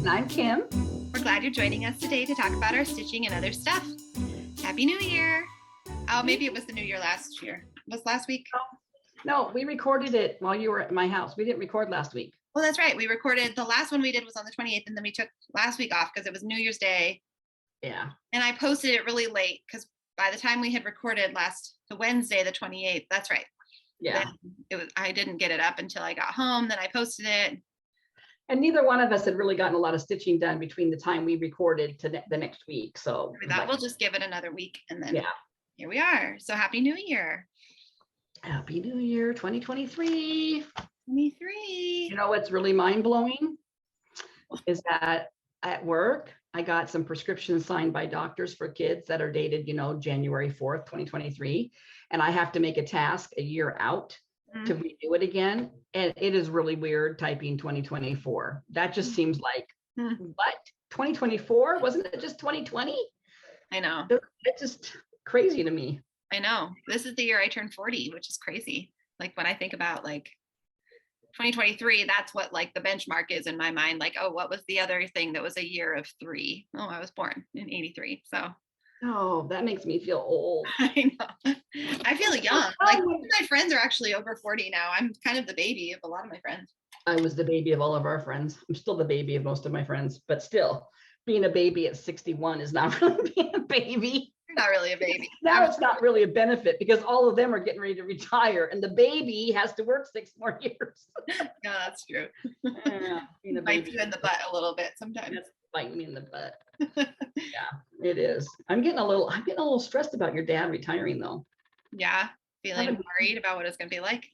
And I'm Kim. We're glad you're joining us today to talk about our stitching and other stuff. Happy New Year. Oh, maybe it was the New Year last year. Was last week? No, we recorded it while you were at my house. We didn't record last week. Well, that's right. We recorded, the last one we did was on the 28th, and then we took last week off because it was New Year's Day. Yeah. And I posted it really late because by the time we had recorded the Wednesday, the 28th, that's right. Yeah. I didn't get it up until I got home. Then I posted it. And neither one of us had really gotten a lot of stitching done between the time we recorded to the next week. So we thought we'll just give it another week, and then here we are. So Happy New Year. Happy New Year 2023. 23. You know what's really mind-blowing is that at work, I got some prescriptions signed by doctors for kids that are dated, January 4th, 2023. And I have to make a task a year out to redo it again. And it is really weird typing 2024. That just seems like, what? 2024? Wasn't it just 2020? I know. It's just crazy to me. I know. This is the year I turned 40, which is crazy. Like when I think about 2023, that's what the benchmark is in my mind. What was the other thing that was a year of 3? Oh, I was born in 83. So. Oh, that makes me feel old. I know. I feel young. My friends are actually over 40 now. I'm kind of the baby of a lot of my friends. I was the baby of all of our friends. I'm still the baby of most of my friends, but still being a baby at 61 is not really being a baby. You're not really a baby. Now it's not really a benefit because all of them are getting ready to retire and the baby has to work 6 more years. Yeah, that's true. Yeah, bites you in the butt a little bit sometimes. That's biting me in the butt. Yeah, it is. I'm getting a little stressed about your dad retiring though. Yeah, feeling worried about what it's going to be like.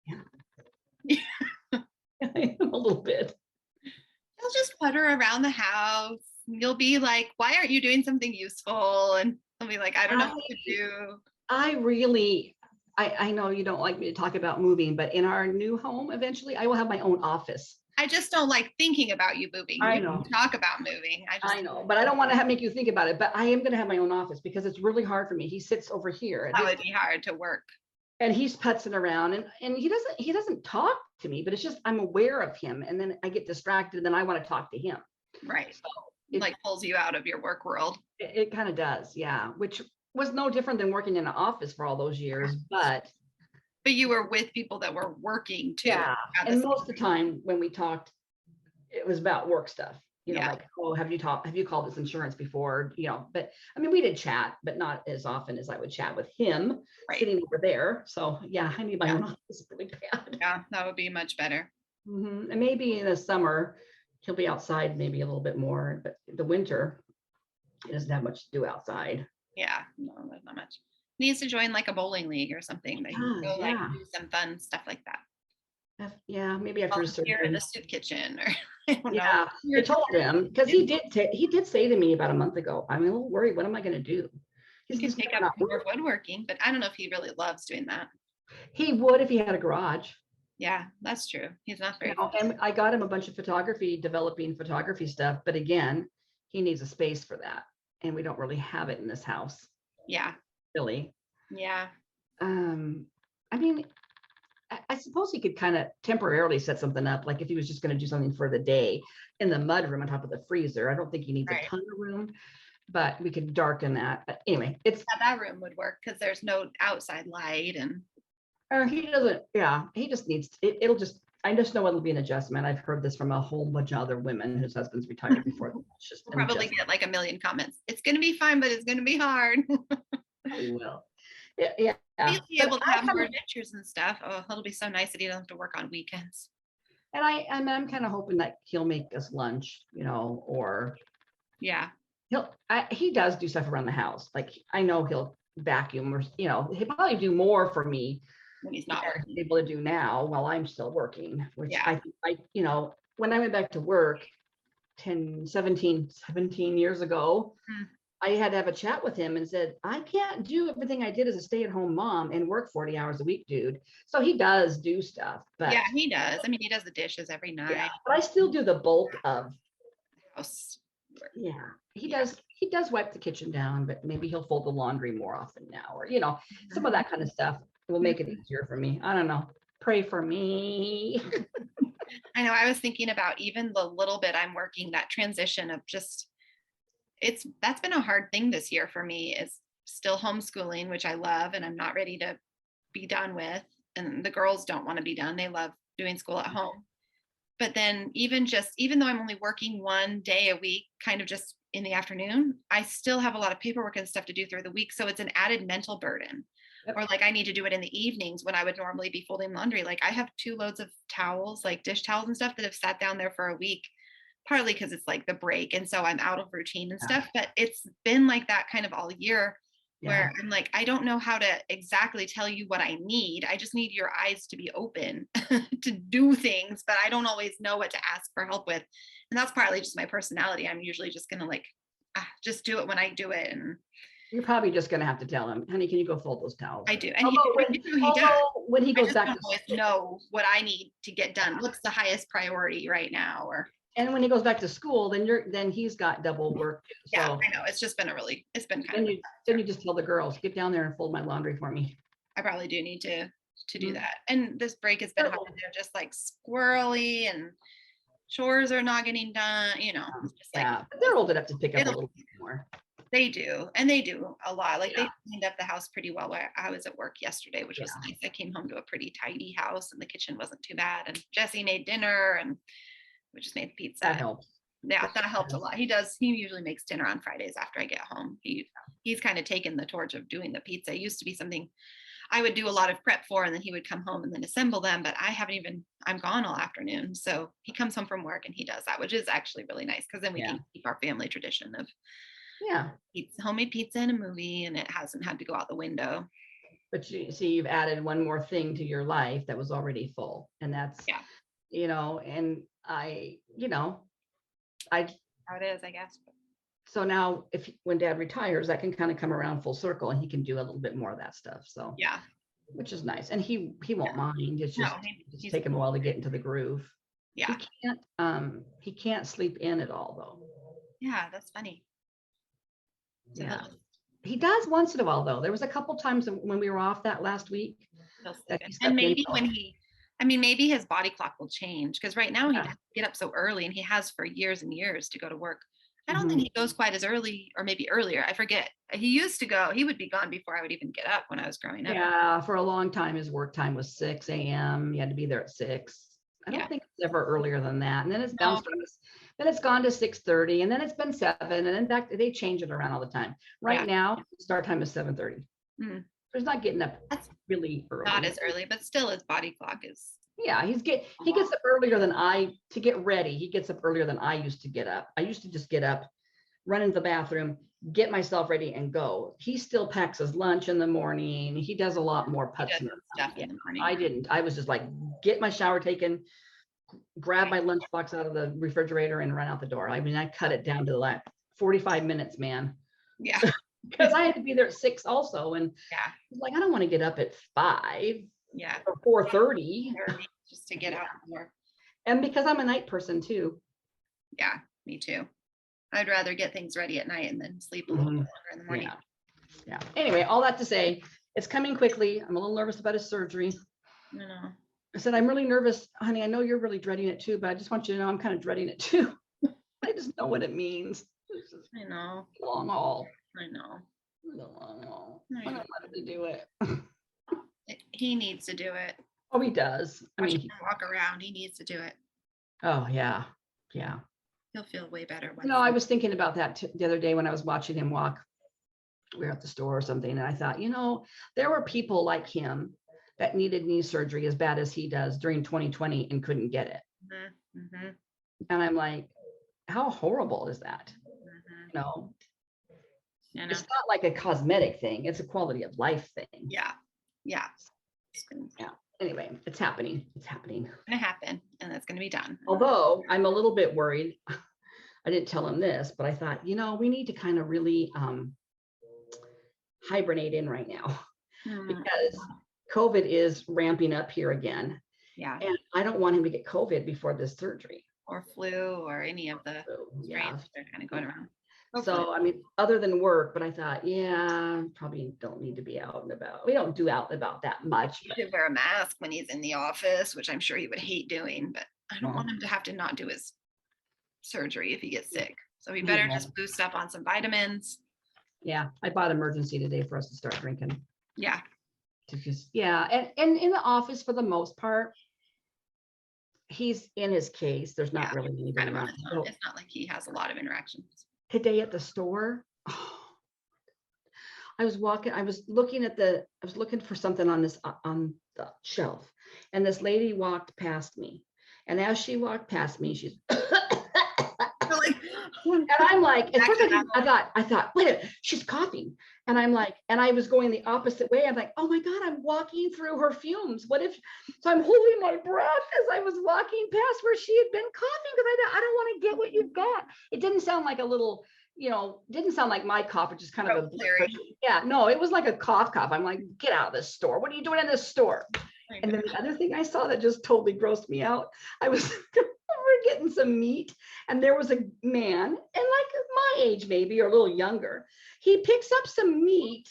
Yeah. I am a little bit. You'll just putter around the house. You'll be like, why aren't you doing something useful? And I'll be like, I don't know what to do. I know you don't like me to talk about moving, but in our new home, eventually I will have my own office. I just don't like thinking about you moving. I know. Talk about moving. I know, but I don't want to make you think about it. But I am going to have my own office because it's really hard for me. He sits over here. That would be hard to work. And he's putzing around, and he doesn't talk to me, but it's just I'm aware of him, and then I get distracted, and then I want to talk to him. Right. So it pulls you out of your work world. It kind of does, yeah. Which was no different than working in an office for all those years, but you were with people that were working too. Yeah, and most of the time when we talked, it was about work stuff. Have you called this insurance before? But I mean, we did chat, but not as often as I would chat with him sitting over there. So yeah, I need my own office really bad. Yeah, that would be much better. And maybe in the summer, he'll be outside maybe a little bit more, but the winter, he doesn't have much to do outside. Yeah, no, there's not much. He needs to join a bowling league or something. That he can go do some fun stuff like that. Yeah, maybe after here in the soup kitchen or I told him because he did say to me about a month ago, I'm a little worried. What am I going to do? He can take up more woodworking, but I don't know if he really loves doing that. He would if he had a garage. Yeah, that's true. He's not very. And I got him a bunch of developing photography stuff, but again, he needs a space for that, and we don't really have it in this house. Yeah. Really. Yeah. I mean, I suppose he could kind of temporarily set something up, like if he was just going to do something for the day in the mud room on top of the freezer. I don't think he needs a ton of room, but we could darken that. But anyway, that room would work because there's no outside light and. He doesn't. Yeah, he just needs. It'll just. I just know it'll be an adjustment. I've heard this from a whole bunch of other women whose husbands retired before. We'll probably get 1 million comments. It's going to be fine, but it's going to be hard. We will. Yeah. He'll be able to have more adventures and stuff. Oh, it'll be so nice that he doesn't have to work on weekends. And I'm kind of hoping that he'll make us lunch, or he does do stuff around the house. Like I know he'll vacuum or he'll probably do more for me when he's not able to do now while I'm still working. Which I when I went back to work 17 years ago. I had to have a chat with him and said, I can't do everything I did as a stay-at-home mom and work 40 hours a week, dude. So he does do stuff. But yeah, he does. I mean, he does the dishes every night. Yeah, but I still do the bulk of house work. Yeah, he does. He does wipe the kitchen down, but maybe he'll fold the laundry more often now, or some of that kind of stuff will make it easier for me. I don't know. Pray for me. I know. I was thinking about even the little bit I'm working, that transition of just, that's been a hard thing this year for me, is still homeschooling, which I love and I'm not ready to be done with. And the girls don't want to be done. They love doing school at home. But then even though I'm only working one day a week, kind of just in the afternoon, I still have a lot of paperwork and stuff to do through the week. So it's an added mental burden. Yep. Or like I need to do it in the evenings when I would normally be folding laundry. Like I have 2 loads of towels, like dish towels and stuff, that have sat down there for a week, partly because it's like the break. And so I'm out of routine and stuff, but it's been like that kind of all year. Where I'm like, I don't know how to exactly tell you what I need. I just need your eyes to be open to do things, but I don't always know what to ask for help with. And that's partly just my personality. I'm usually just going to like, just do it when I do it. And you're probably just going to have to tell him, honey, can you go fold those towels? I do. And he does. When he goes back to always know what I need to get done. What's the highest priority right now? And when he goes back to school, then he's got double work too. So yeah, I know. It's just been it's been kind of. Then you just tell the girls, get down there and fold my laundry for me. I probably do need to do that. And this break has been hard. They're just like squirrely and chores are not getting done. You know, just like they're old enough to pick up a little bit more. They do, and they do a lot. Like they cleaned up the house pretty well. Where I was at work yesterday, which was nice. I came home to a pretty tidy house, and the kitchen wasn't too bad. And Jesse made dinner, and we just made pizza. That helps. Yeah, that helped a lot. He usually makes dinner on Fridays after I get home. He's kind of taken the torch of doing the pizza. It used to be something I would do a lot of prep for, and then he would come home and then assemble them. But I'm gone all afternoon. So he comes home from work and he does that, which is actually really nice, because then we can keep our family tradition of homemade pizza and a movie, and it hasn't had to go out the window. But you see, you've added one more thing to your life that was already full, and that's and how it is, I guess. So now when Dad retires, that can kind of come around full circle, and he can do a little bit more of that stuff. So which is nice. And he won't mind. It's just it's taken a while to get into the groove. Yeah. He can't sleep in at all though. Yeah, that's funny. Yeah. He does once in a while though. There was a couple times when we were off that last week. And maybe maybe his body clock will change, because right now he has to get up so early, and he has for years and years to go to work. I don't think he goes quite as early, or maybe earlier. I forget. He used to go. He would be gone before I would even get up when I was growing up. Yeah, for a long time, his work time was 6 a.m. You had to be there at 6. I don't think it's ever earlier than that. And then it's bounced. Then it's gone to 6:30, and then it's been 7. And in fact, they change it around all the time. Right now, start time is 7:30. So he's not getting up really early. Not as early, but still his body clock is. Yeah, he gets up earlier than to get ready. He gets up earlier than I used to get up. I used to just get up, run into the bathroom, get myself ready and go. He still packs his lunch in the morning. He does a lot more putts in the morning. I didn't. I was just like, get my shower taken, grab my lunchbox out of the refrigerator and run out the door. I mean, I cut it down to like 45 minutes, man. Yeah. Because I had to be there at 6 also. And like, I don't want to get up at 5. Yeah. Or 4:30. Just to get out more. And because I'm a night person too. Yeah, me too. I'd rather get things ready at night and then sleep a little bit longer in the morning. Yeah. Anyway, all that to say, it's coming quickly. I'm a little nervous about his surgery. I know. I said, I'm really nervous, honey. I know you're really dreading it too, but I just want you to know I'm kind of dreading it too. I just know what it means. I know. Long haul. I know. The long haul. I don't want him to do it. He needs to do it. Oh, he does. I mean, he can walk around. He needs to do it. Oh, yeah. He'll feel way better. No, I was thinking about that the other day when I was watching him walk. We were at the store or something, and I thought, there were people like him that needed knee surgery as bad as he does during 2020 and couldn't get it. And I'm like, how horrible is that? No. It's not like a cosmetic thing. It's a quality of life thing. Yeah. Anyway, it's happening. It's going to happen, and it's going to be done. Although I'm a little bit worried. I didn't tell him this, but I thought, we need to kind of really hibernate in right now because COVID is ramping up here again. Yeah. And I don't want him to get COVID before this surgery. Or flu or any of the strains that are kind of going around. So, I mean, other than work, but I thought, probably don't need to be out and about. We don't do out and about that much. He should wear a mask when he's in the office, which I'm sure he would hate doing, but I don't want him to have to not do his surgery if he gets sick. So he better just boost up on some vitamins. Yeah, I bought emergency today for us to start drinking. Yeah. And in the office for the most part, he's in his case. There's not really anything kind of around. so it's not like he has a lot of interactions. Today at the store, I was looking for something on the shelf, and this lady walked past me. And as she walked past me, she's and I'm like, at first I thought, wait a minute, she's coughing. And I'm like, and I was going the opposite way. I'm like, oh my God, I'm walking through her fumes. What if, so I'm holding my breath as I was walking past where she had been coughing, because I don't want to get what you've got. It didn't sound like a little, didn't sound like my cough, which is kind of no, it was like a cough. I'm like, get out of this store. What are you doing in this store? And then the other thing I saw that just totally grossed me out, I was we're getting some meat, and there was a man, and like my age maybe, or a little younger. He picks up some meat,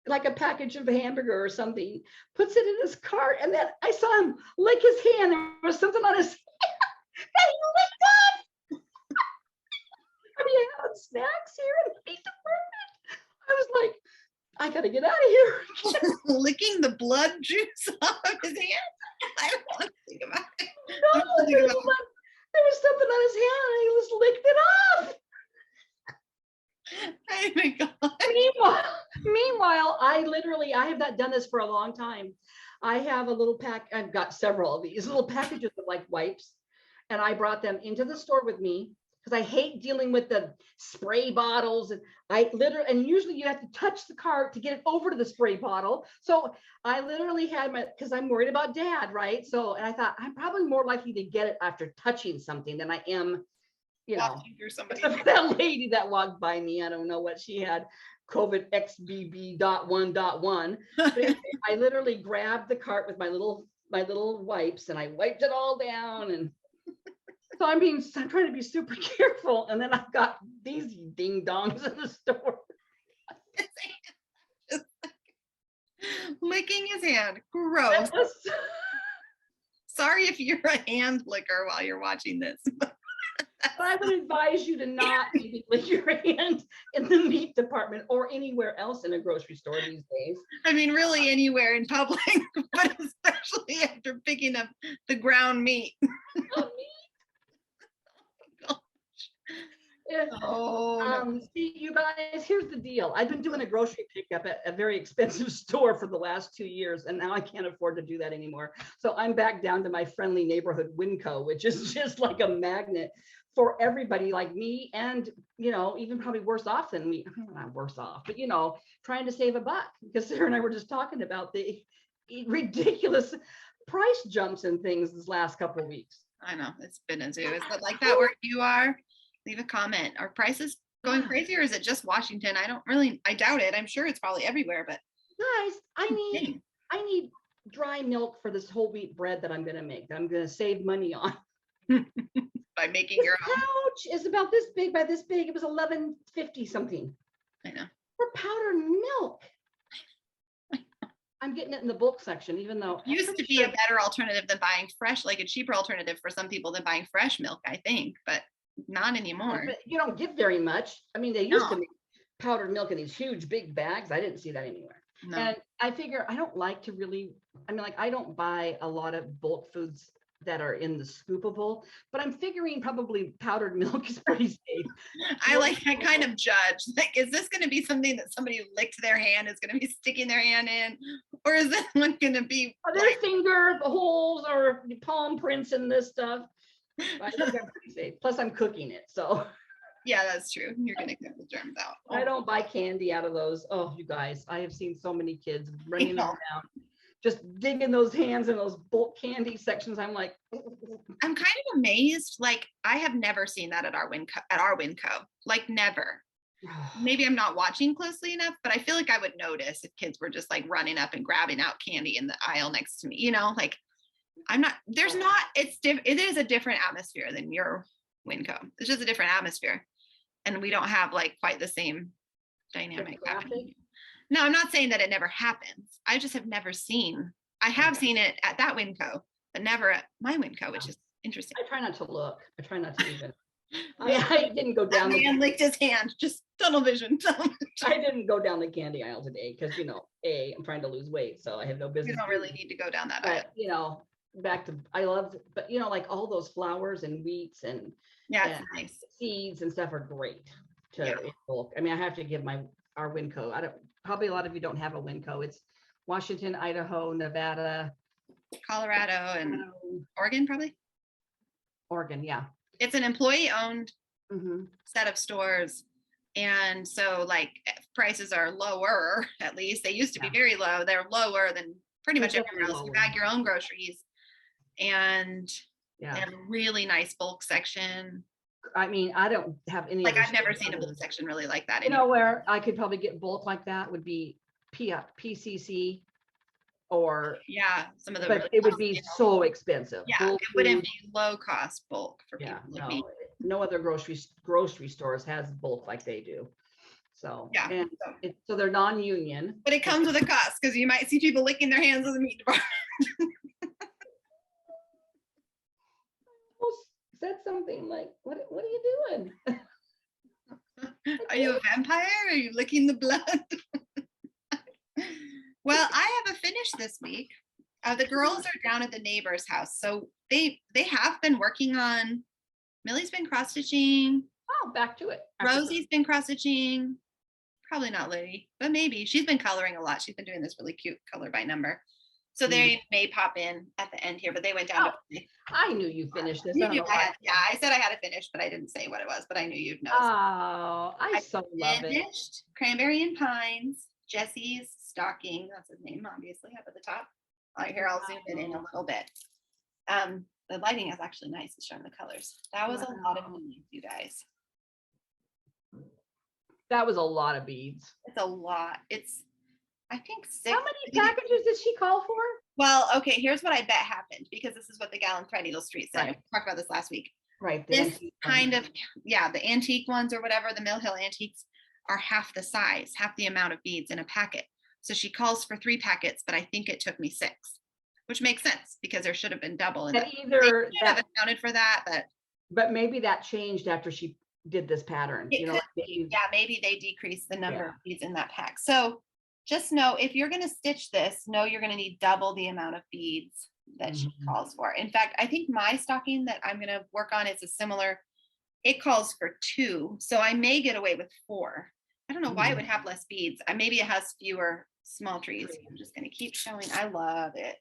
like a package of hamburger or something, puts it in his cart, and then I saw him lick his hand. There was something on his hand that he licked up. Are you having snacks here in the meat department? I was like, I gotta get out of here. Licking the blood juice off of his hand. I don't want to think about it. No, there was something on his hand and he just licked it off. Oh my God. Meanwhile, I have not done this for a long time. I have a little I've got several of these little packages of like wipes, and I brought them into the store with me because I hate dealing with the spray bottles. And and usually you have to touch the cart to get it over to the spray bottle. So I literally had because I'm worried about Dad, right? So, and I thought I'm probably more likely to get it after touching something than I am, walking through somebody. That lady that walked by me, I don't know what she had, COVID XBB.1.1. I literally grabbed the cart with my little wipes, and I wiped it all down. And so I'm trying to be super careful. And then I've got these ding dongs in the store. Licking his hand. Gross. Sorry if you're a hand licker while you're watching this. I would advise you to not maybe lick your hand in the meat department or anywhere else in a grocery store these days. I mean, really anywhere in public, but especially after picking up the ground meat. See, you guys, here's the deal. I've been doing a grocery pickup at a very expensive store for the last 2 years, and now I can't afford to do that anymore. So I'm back down to my friendly neighborhood Winco, which is just like a magnet for everybody like me, and even probably worse off than me. Not worse off, but trying to save a buck, because Sarah and I were just talking about the ridiculous price jumps and things this last couple of weeks. I know, it's been a zoo. Is it like that where you are? Leave a comment. Are prices going crazy, or is it just Washington? I doubt it. I'm sure it's probably everywhere, but guys, I need dry milk for this whole wheat bread that I'm going to make, that I'm going to save money on. By making your own. Pouch is about this big by this big. It was $11.50 something. I know. For powdered milk. I'm getting it in the bulk section, even though it used to be a better alternative than buying fresh, like a cheaper alternative for some people than buying fresh milk, I think, but not anymore. But you don't get very much. I mean, they used to make powdered milk in these huge big bags. I didn't see that anywhere. No. And I figure I don't like to really, I don't buy a lot of bulk foods that are in the scoopable, but I'm figuring probably powdered milk is pretty safe. I kind of judge, like, is this going to be something that somebody who licked their hand is going to be sticking their hand in, or is this one going to be are there finger holes or palm prints in this stuff? I think I'm pretty safe. Plus I'm cooking it, so yeah, that's true. You're going to cook the germs out. I don't buy candy out of those. Oh, you guys, I have seen so many kids running around just digging those hands in those bulk candy sections. I'm like, I'm kind of amazed. Like, I have never seen that at our Winco. Like, never. Maybe I'm not watching closely enough, but I feel like I would notice if kids were just like running up and grabbing out candy in the aisle next to me. Like, it is a different atmosphere than your Winco. It's just a different atmosphere, and we don't have like quite the same dynamic happening. No, I'm not saying that it never happens. I just have never seen. I have seen it at that Winco, but never at my Winco, which is Interesting. I try not to look. I try not to even. I didn't go down. That man licked his hand. Just tunnel vision. I didn't go down the candy aisle today because, you know, I'm trying to lose weight, so I have no business. You don't really need to go down that aisle. But, you know, back to, I love, but you know, like all those flowers and wheats and Yeah, it's nice. seeds and stuff are great to Yeah. bulk. I mean, I have to give our Winco. Probably a lot of you don't have a Winco. It's Washington, Idaho, Nevada, Colorado, and Oregon, probably. Oregon, yeah. It's an employee-owned Mm-hmm. set of stores. And so like prices are lower, at least. They used to be very low. They're lower than pretty much everywhere else. You bag your own groceries. And they have a really nice bulk section. I mean, I don't have any. Like I've never seen a bulk section really like that. You know where I could probably get bulk like that would be PCC or some of the. But really it would be so expensive. Yeah, bulk it wouldn't food. be low cost bulk for people like me. No other grocery stores has bulk like they do. So so they're non-union. But it comes with a cost because you might see people licking their hands in the meat department. Said something like, what are you doing? Are you a vampire? Are you licking the blood? Well, I have a finish this week. The girls are down at the neighbor's house. So they have been working on, Millie's been cross-stitching. Oh, back to it. Rosie's been cross-stitching. Probably not Liddy, but maybe. She's been coloring a lot. She's been doing this really cute color by number. So they may pop in at the end here, but they went down to play. I knew you finished this. I said I had to finish, but I didn't say what it was, but I knew you'd know. Oh, I so love it. Finished Cranberry and Pines, Jesse's stocking. That's his name, obviously, up at the top. All right, here, I'll zoom it in a little bit. The lighting is actually nice. It's showing the colors. That was a lot of beads, you guys. That was a lot of beads. It's a lot. It's, I think 6. How many packages did she call for? Well, okay, here's what I bet happened, because this is what the gal in Threadneedle Street said. Right. We talked about this last week. Right. This kind of, the antique ones or whatever, the Mill Hill antiques are half the size, half the amount of beads in a packet. So she calls for 3 packets, but I think it took me 6, which makes sense because there should have been double. And either that have accounted for that, but maybe that changed after she did this pattern. Maybe they decreased the number of beads in that pack. So just know, if you're going to stitch this, know you're going to need double the amount of beads that she calls for. In fact, I think my stocking that I'm going to work on is a similar, it calls for 2. So I may get away with 4. I don't know why it would have less beads. Maybe it has fewer small trees. I'm just going to keep showing. I love it.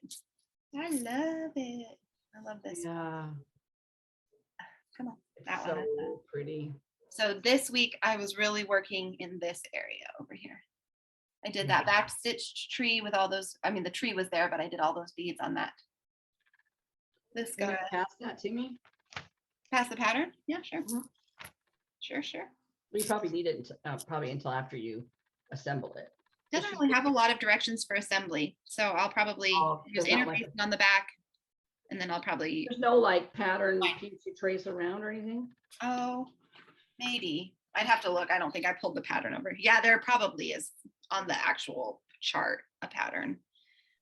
I love it. I love this. Yeah. Come on. That so one. Pretty. So this week I was really working in this area over here. I did that back stitched tree with all those. I mean, the tree was there, but I did all those beads on that. This guy. Pass that to me. Pass the pattern? Yeah, sure. Sure. We probably need it until after you assemble it. Doesn't really have a lot of directions for assembly, so I'll probably use interfacing on the back, and then I'll probably. There's no like pattern piece you trace around or anything. Oh, maybe I'd have to look. I don't think I pulled the pattern over. Yeah, there probably is on the actual chart a pattern,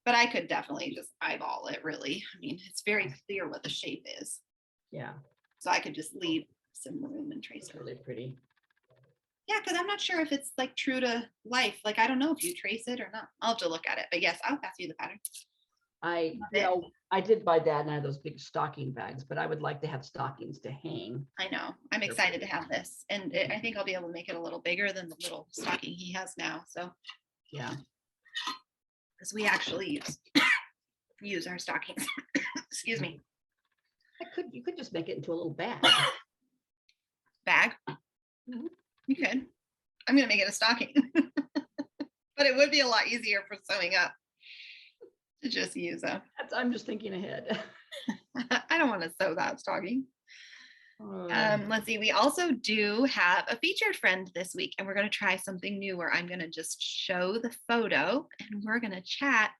but I could definitely just eyeball it. Really, I mean, it's very clear what the shape is. Yeah. So I could just leave some room and trace it. Really pretty. Yeah, because I'm not sure if it's like true to life. Like, I don't know if you trace it or not. I'll have to look at it. But yes, I'll pass you the pattern. I did buy Dad and I those big stocking bags, but I would like to have stockings to hang. I know. I'm excited to have this. And I think I'll be able to make it a little bigger than the little stocking he has now. So yeah. Because we actually use our stockings. Excuse me. You could just make it into a little bag. Bag? You could. I'm going to make it a stocking. But it would be a lot easier for sewing up to just use them. I'm just thinking ahead. I don't want to sew that stocking. Let's see. We also do have a featured friend this week, and we're going to try something new where I'm going to just show the photo and we're going to chat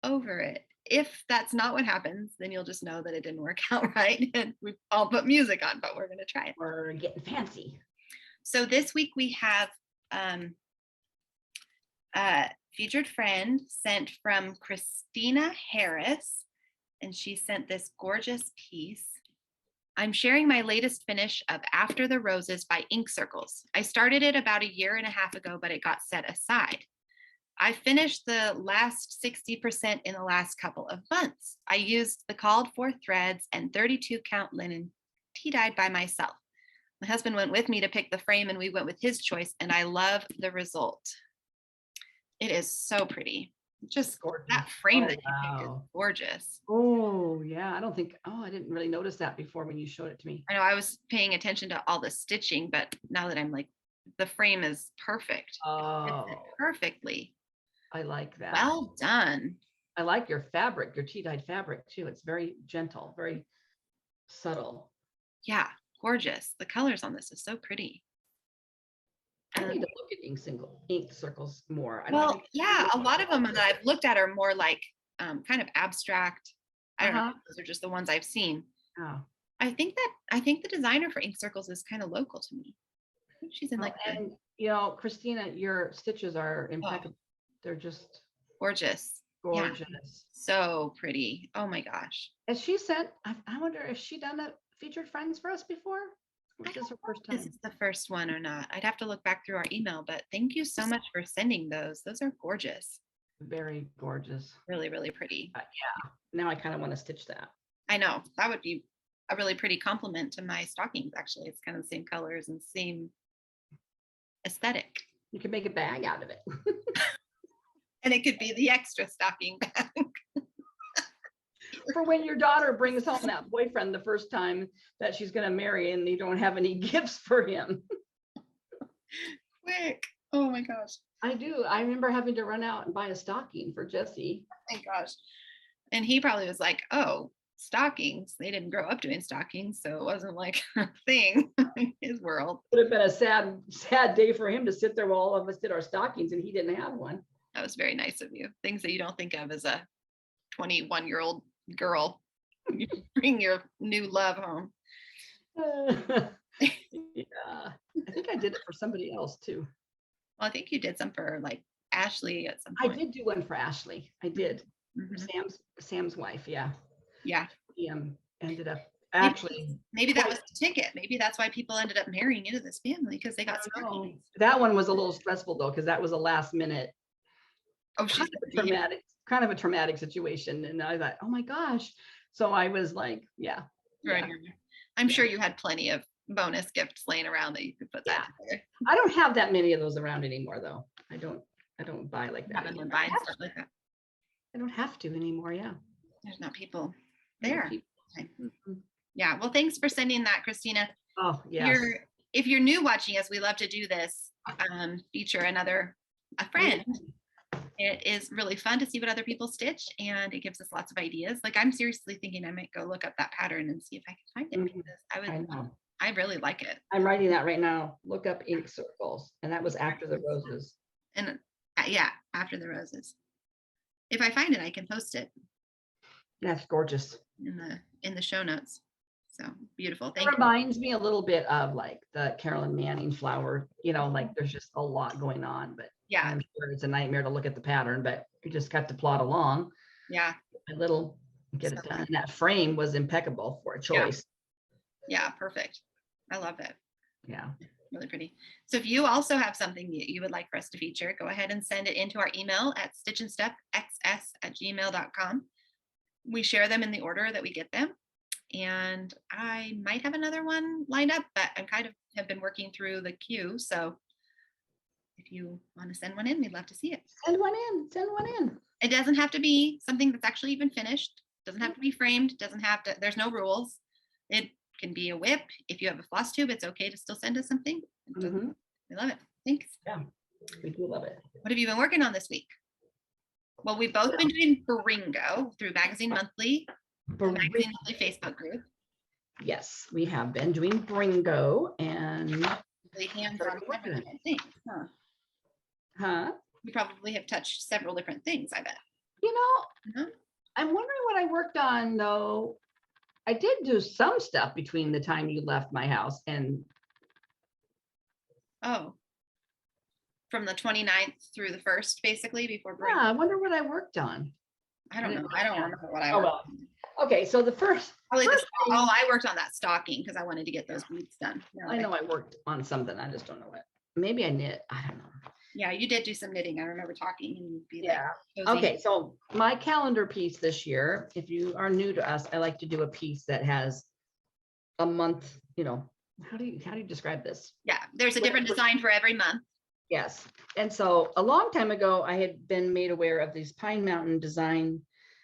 over it. If that's not what happens, then you'll just know that it didn't work out right, and we all put music on, but we're going to try it. We're getting fancy. So this week we have featured friend sent from Christina Harris, and she sent this gorgeous piece. I'm sharing my latest finish of After the Roses by Ink Circles. I started it about 1.5 years ago, but it got set aside. I finished the last 60% in the last couple of months. I used the called for threads and 32 count linen tea-dyed by myself. My husband went with me to pick the frame and we went with his choice, and I love the result. It is so pretty. Just Gorgeous. that frame Oh, that you picked is wow. gorgeous. Oh, yeah. I didn't really notice that before when you showed it to me. I know I was paying attention to all the stitching, but now that I'm like, the frame is perfect. It fits it Oh, perfectly. I like that. Well done. I like your fabric, your tea-dyed fabric too. It's very gentle, very subtle. Yeah, gorgeous. The colors on this is so pretty. I need to look at ink circles more. Well, yeah, a lot of them that I've looked at are more like kind of abstract. I don't know. Those are just the ones I've seen. Oh. I think the designer for Ink Circles is kind of local to me. I think she's in like and Christina, your stitches are impeccable. They're just gorgeous. Gorgeous. Yeah, so pretty. Oh my gosh. Has she sent, I wonder if she done a featured friends for us before? Or is this her first time? This is the first one or not. I'd have to look back through our email, but thank you so much for sending those. Those are gorgeous. Very gorgeous. Really, really pretty. Yeah. Now I kind of want to stitch that. I know. That would be a really pretty compliment to my stockings, actually. It's kind of the same colors and same aesthetic. You could make a bag out of it. And it could be the extra stocking bag. For when your daughter brings home that boyfriend the first time that she's going to marry and you don't have any gifts for him. Quick. Oh my gosh. I do. I remember having to run out and buy a stocking for Jesse. Oh my gosh. And he probably was like, oh, stockings. They didn't grow up doing stockings, so it wasn't like a thing in his world. It would have been a sad day for him to sit there while all of us did our stockings and he didn't have one. That was very nice of you. Things that you don't think of as a 21-year-old girl. You bring your new love home. Yeah. I think I did it for somebody else too. Well, I think you did some for like Ashley at some point. I did do one for Ashley. I did. Mm-hmm. Sam's wife. Yeah. Yeah. He ended up actually. Maybe that was the ticket. Maybe that's why people ended up marrying into this family, because they got stockings. That one was a little stressful though, because that was a last minute. Oh, she's kind of a traumatic situation. And I thought, oh my gosh. So I was like, yeah. Right. Yeah. I'm sure you had plenty of bonus gifts laying around that you could put that together. I don't have that many of those around anymore though. I don't buy like that. Been buying stuff like that. I don't have to anymore. Yeah. There's not people there. No people. Okay. Yeah. Well, thanks for sending that, Christina. Oh yeah. If you're new watching us, we love to do this, feature a friend. It is really fun to see what other people stitch, and it gives us lots of ideas. Like, I'm seriously thinking I might go look up that pattern and see if I can find it, because I really like it. I'm writing that right now. Look up Ink Circles, and that was After the Roses. And yeah, After the Roses. If I find it, I can post it. That's gorgeous. In the show notes. So beautiful. Thank you. Reminds me a little bit of like the Carolyn Manning flower, like there's just a lot going on, but yeah, I'm sure it's a nightmare to look at the pattern, but you just got to plod along. Yeah. A little, get it done. And that frame was impeccable for a choice. Yeah, perfect. I love it. Yeah. Really pretty. So if you also have something you would like for us to feature, go ahead and send it into our email at stitchandstepxs@gmail.com. We share them in the order that we get them. And I might have another one lined up, but I'm have been working through the queue. So if you want to send one in, we'd love to see it. Send one in. It doesn't have to be something that's actually even finished. Doesn't have to be framed. There's no rules. It can be a whip. If you have a Flosstube, it's okay to still send us something. Mm-hmm. We love it. Thanks. Yeah, we do love it. What have you been working on this week? Well, we've both been doing Bringo through Magazine Monthly. Magazine Monthly Facebook group. Yes, we have been doing Bringo and hands-on different things. You probably have touched several different things, I bet. I'm wondering what I worked on though. I did do some stuff between the time you left my house and from the 29th through the 1st, basically, before Bringo. Yeah, I wonder what I worked on. I don't know. I don't remember what I worked on. Okay, so the first Probably thing, I worked on that stocking because I wanted to get those beads done. I know I worked on something. I just don't know what. Maybe I knit. I don't know. Yeah, you did do some knitting. I remember talking and you'd be Yeah. like, cozy. Okay, so my calendar piece this year, if you are new to us, I like to do a piece that has a month, you know, how do you describe this? Yeah, there's a different design for every month. Yes. And so a long time ago, I had been made aware of these Pine Mountain design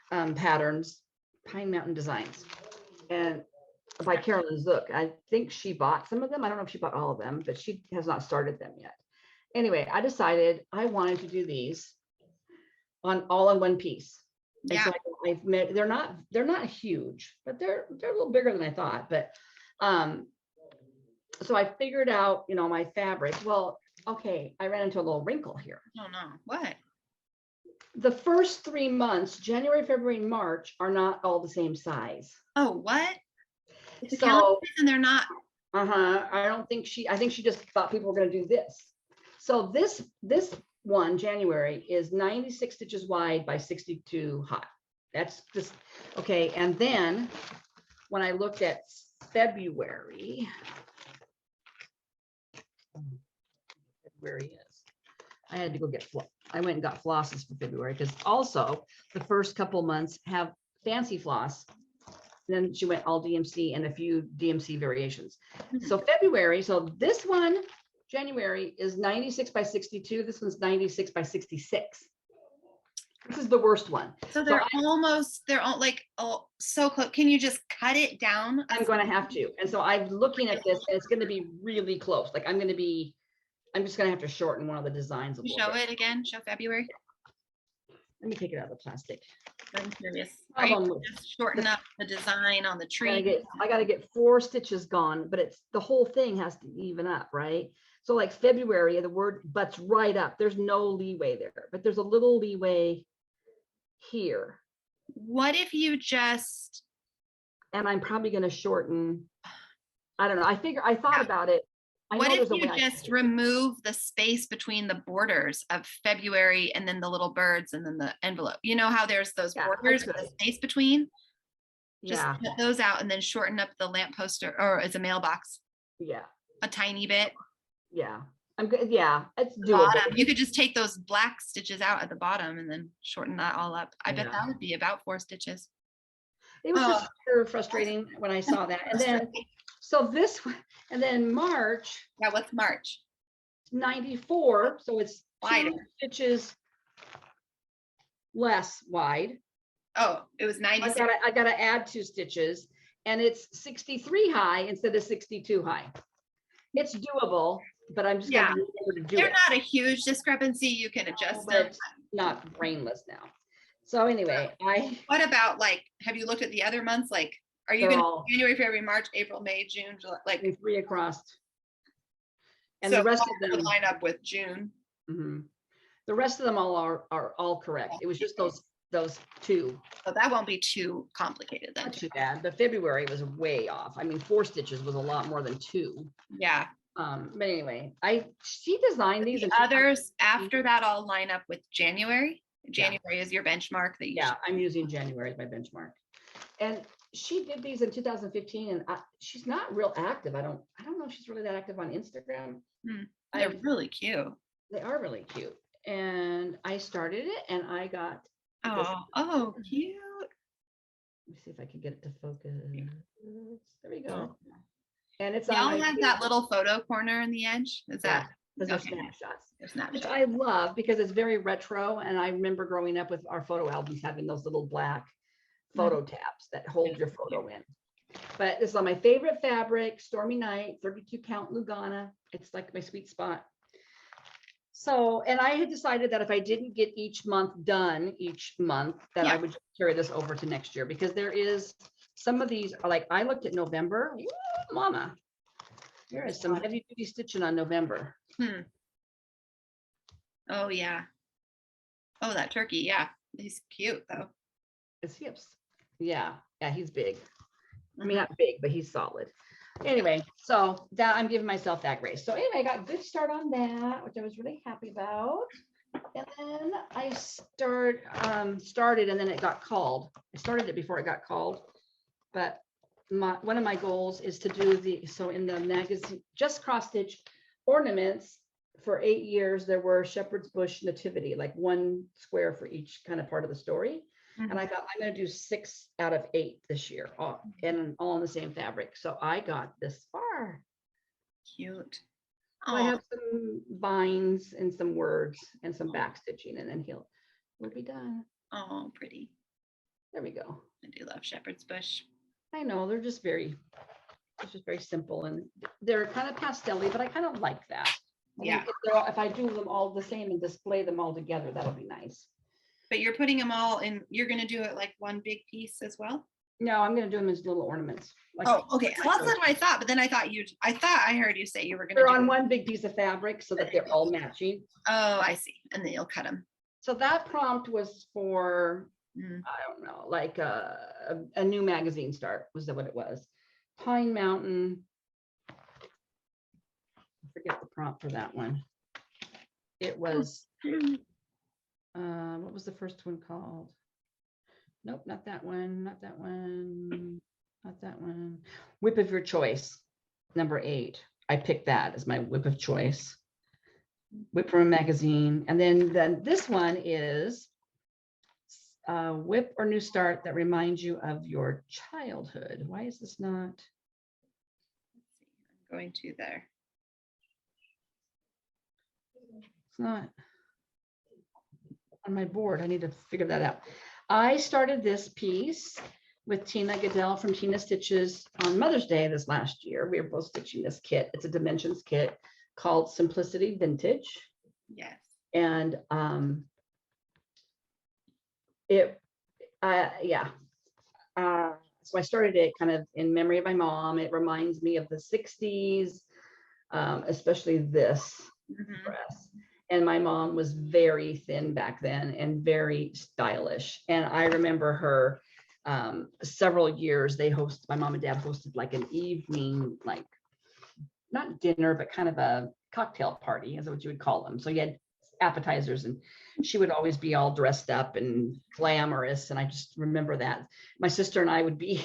patterns, Pine Mountain designs. And by Carolyn Zook, I think she bought some of them. I don't know if she bought all of them, but she has not started them yet. Anyway, I decided I wanted to do these all in one piece. And Yeah. so I've met, they're not huge, but they're a little bigger than I thought. But so I figured out, you know, my fabric. Well, okay, I ran into a little wrinkle here. Oh no, what? The first 3 months, January, February, and March, are not all the same size. Oh, what? So, and they're not. I don't think I think she just thought people were going to do this. So this one, January, is 96 stitches wide by 62 high. That's just, okay. And then when I looked at February is, I had to go get, I went and got flosses for February because also the first couple months have fancy floss. Then she went all DMC and a few DMC variations. So February, so this one, January, is 96 by 62. This one's 96 by 66. This is the worst one. So they're all like, oh, so close. Can you just cut it down? I'm going to have to. And so I'm looking at this and it's going to be really close. Like I'm just going to have to shorten one of the designs a little Show bit. it again, show February. Let me take it out of the plastic. I'm curious. Are you just shorten up the design on the tree? I got to get 4 stitches gone, but it's the whole thing has to even up, right? So like February, the word butts right up. There's no leeway there, but there's a little leeway here. What if you just, and I'm probably going to shorten, I don't know. I thought about it. What if you just remove the space between the borders of February and then the little birds and then the envelope? You know how there's those borders with a space between? Just cut those out and then shorten up the lamp poster or as a mailbox. Yeah. A tiny bit. Yeah. I'm good. Yeah. It's doable. You could just take those black stitches out at the bottom and then shorten that all up. I bet that would be about 4 stitches. It was just super frustrating when I saw that. And then, so this, and then March. Yeah, what's March? 94. So it's wider. 2 stitches less wide. Oh, it was 96. I gotta add 2 stitches and it's 63 high instead of 62 high. It's doable, but I'm just gonna be able to do it. They're not a huge discrepancy. You can adjust them. Not brainless now. So anyway, what about like, have you looked at the other months? Like, are you going to January, February, March, April, May, June, July, like 3 across? And so the rest of them line up with June. Mm-hmm. The rest of them all are all correct. It was just those 2. So that won't be too complicated then. Not too bad, but February was way off. I mean, 4 stitches was a lot more than 2. Yeah. But anyway, she designed these. The others after that all line up with January. January is your benchmark that you I'm using January as my benchmark. And she did these in 2015 and she's not real active. I don't know if she's really that active on Instagram. They're really cute. They are really cute. And I started it and I got cute. Let me see if I can get it to focus. There we go. And it's all have that little photo corner in the edge. Is that those are snapshots, which I I love because it's very retro. And I remember growing up with our photo albums having those little black photo tabs that hold your photo in. But this is my favorite fabric, Stormy Night, 32 count Lugana. It's like my sweet spot. So, and I had decided that if I didn't get each month done each month, that I would just carry this over to next year because there is some of these are like, I looked at November. Ooh, mama, there is some heavy duty stitching on November. Oh yeah. Oh, that turkey. Yeah. He's cute though. His hips. Yeah. Yeah. He's big. I mean, not big, but he's solid. Anyway, so that I'm giving myself that grace. So anyway, I got a good start on that, which I was really happy about. And then I started and then it got called. I started it before it got called, but one of my goals is to do so in the magazine, just cross stitch ornaments. For 8 years, there were shepherd's bush nativity, like 1 square for each kind of part of the story. And I thought I'm going to do 6 out of 8 this year, and all in the same fabric. So I got this far. Cute. So I have some vines and some words and some back stitching, and then we'll be done. Oh, pretty. There we go. I do love shepherd's bush. I know they're just very simple, and they're kind of pastel-y, but I kind of like that. Yeah. If I do them all the same and display them all together, that'll be nice. But you're putting them all in, you're going to do it like one big piece as well? No, I'm going to do them as little ornaments. Like, oh, okay. Well, that's what I thought, but then I thought I heard you say you were going to they're on one big piece of fabric so that they're all matching. Oh, I see. And then you'll cut them. So that prompt was for, I don't know, like a new magazine start, was that what it was? Pine Mountain. I forget the prompt for that one. It was, what was the first one called? Nope, not that one, not that one, not that one. Whip of your choice, number 8. I picked that as my whip of choice. Whip from a magazine. And then this one is whip or new start that reminds you of your childhood. Why is this not? Let's see. I'm going to there. It's not on my board. I need to figure that out. I started this piece with Tina Goodell from Tina Stitches on Mother's Day this last year. We were both stitching this kit. It's a dimensions kit called Simplicity Vintage. Yes. And so I started it kind of in memory of my mom. It reminds me of the 60s, especially this dress. And my mom was very thin back then and very stylish. And I remember her several years, my mom and dad hosted like an evening, like not dinner, but kind of a cocktail party, is what you would call them. So you had appetizers, and she would always be all dressed up and glamorous. And I just remember that. My sister and I would be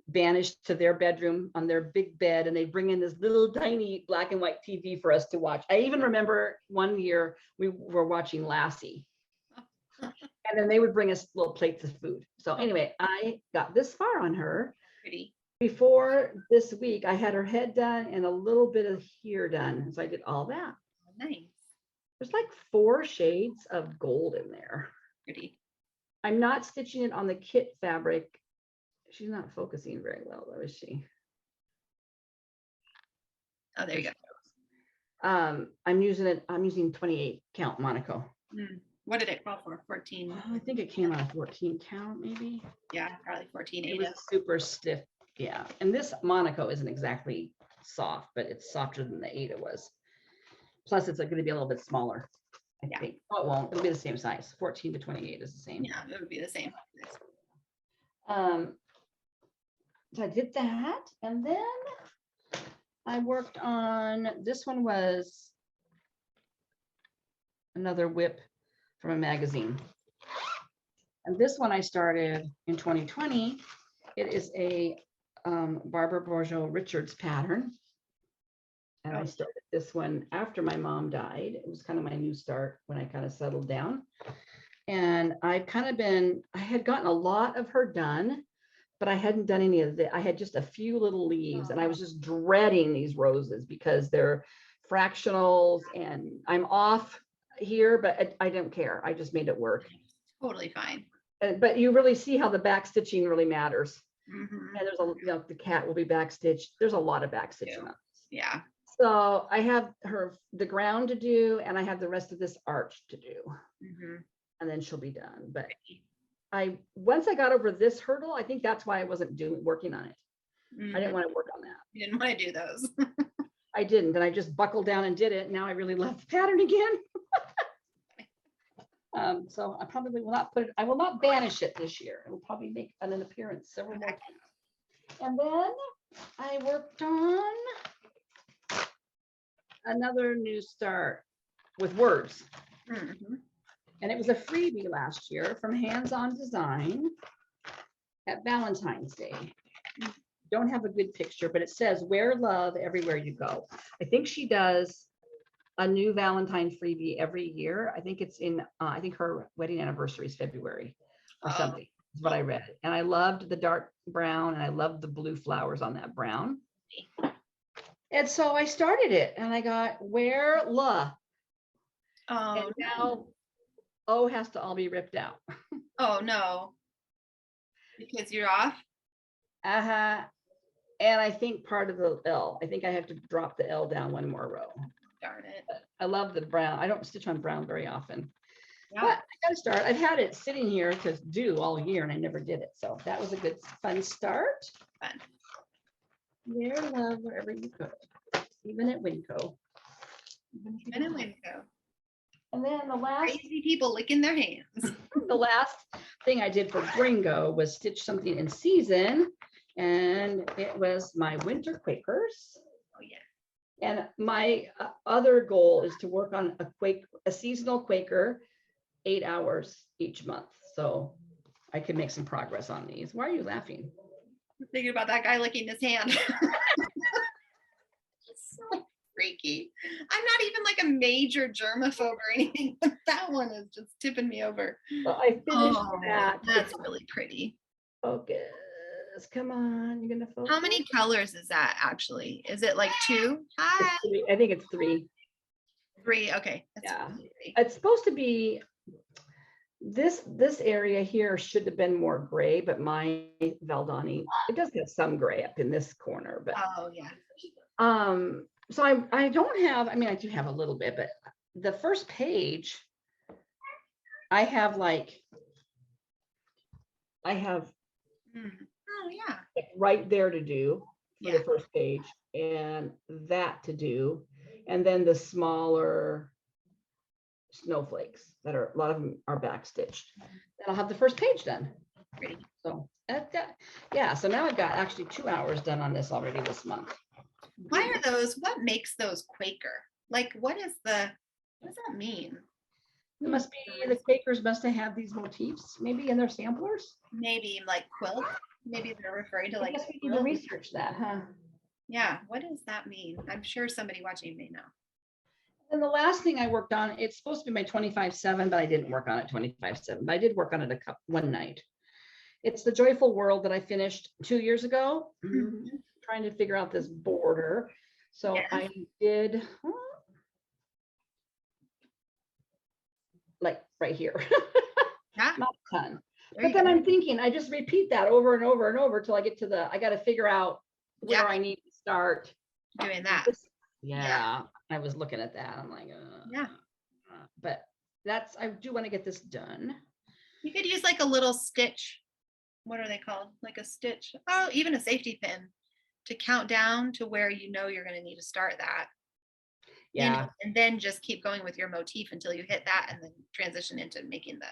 banished to their bedroom on their big bed, and they bring in this little tiny black and white TV for us to watch. I even remember one year we were watching Lassie, and then they would bring us little plates of food. So anyway, I got this far on her. Pretty. Before this week, I had her head done and a little bit of here done. So I did all that. Nice. There's like 4 shades of gold in there. Pretty. I'm not stitching it on the kit fabric. She's not focusing very well, though, is she? Oh, there you go. I'm using 28 count Monaco. What did it call for? 14? I think it came out of 14 count, maybe. Yeah, probably 14. It was super stiff. Yeah. And this Monaco isn't exactly soft, but it's softer than the 8 it was. Plus, it's going to be a little bit smaller, I think. Oh, it won't. It'll be the same size. 14 to 28 is the same. Yeah, it would be the same. So I did that, and then I worked on, this one was another whip from a magazine. And this one I started in 2020. It is a Barbara Bourgeau Richards pattern. And I started this one after my mom died. It was kind of my new start when I kind of settled down. And I had gotten a lot of her done, but I hadn't done any of it. I had just a few little leaves, and I was just dreading these roses because they're fractionals, and I'm off here, but I don't care. I just made it work. Totally fine. But you really see how the back stitching really matters. And there's the cat will be back stitched. There's a lot of back stitching on this. Yeah. So I have the ground to do, and I have the rest of this arch to do. And then she'll be done. But once I got over this hurdle, I think that's why I wasn't working on it. I didn't want to work on that. You didn't want to do those. I didn't, and I just buckled down and did it. Now I really love the pattern again. So I probably will not I will not banish it this year. It will probably make an appearance several more times. And then I worked on another new start with words. Mhm. And it was a freebie last year from Hands On Design at Valentine's Day. Don't have a good picture, but it says wear love everywhere you go. I think she does a new Valentine freebie every year. I think it's in, I think her wedding anniversary is February or something, is what I read. And I loved the dark brown and I loved the blue flowers on that brown. And so I started it and I got wear love. And now O has to all be ripped out. Oh no. Because you're off? Uh-huh. And I think part of the L, I think I have to drop the L down one more row. Darn it. I love the brown. I don't stitch on brown very often. Yeah. But I gotta start. I've had it sitting here to do all year and I never did it. So that was a good fun start. Fun. Wear love wherever you go, even at Winco. Even in Winco. And then the last Crazy people licking their hands. the last thing I did for Gringo was stitch something in season. And it was my winter Quakers. Oh yeah. And my other goal is to work on a seasonal Quaker, 8 hours each month. So I can make some progress on these. Why are you laughing? I'm thinking about that guy licking his hand. So freaky. I'm not even like a major germaphobe or anything, but that one is just tipping me over. Well, I finished that. That's really pretty. Focus. Come on, you're gonna focus. How many colors is that actually? Is it like 2? Hi. I think it's 3. 3. Okay. That's Yeah. really pretty. It's supposed to be this area here should have been more gray, but my Valdani, it does have some gray up in this corner, but Oh yeah. so I don't have, I mean, I do have a little bit, but the first page, I have Oh yeah. right there to do for Yeah. the first page and that to do. And then the smaller snowflakes that are, a lot of them are back stitched. Then I'll have the first page done. Pretty. So yeah, so now I've got actually 2 hours done on this already this month. Why are those? What makes those Quaker? Like, what does that mean? It must be the Quakers must have these motifs maybe in their samplers. Maybe like quilt. Maybe they're referring to I like. guess we need to research that, huh? Yeah. What does that mean? I'm sure somebody watching may know. And the last thing I worked on, it's supposed to be my 25/7, but I didn't work on it 25/7. But I did work on it one night. It's the Joyful World that I finished 2 years ago. Mhm. Trying to figure out this border. So Yes. I did like right here. Yeah. Not a ton. There But you then go. I'm thinking, I just repeat that over and over and over till I get to I got to figure out where Yeah. I need to start. Doing that. Yeah, I was looking at that. I'm like, Yeah. But I do want to get this done. You could use like a little stitch. What are they called? Like a stitch. Oh, even a safety pin to count down to where you know you're going to need to start that. Yeah, And then just keep going with your motif until you hit that and then transition into making the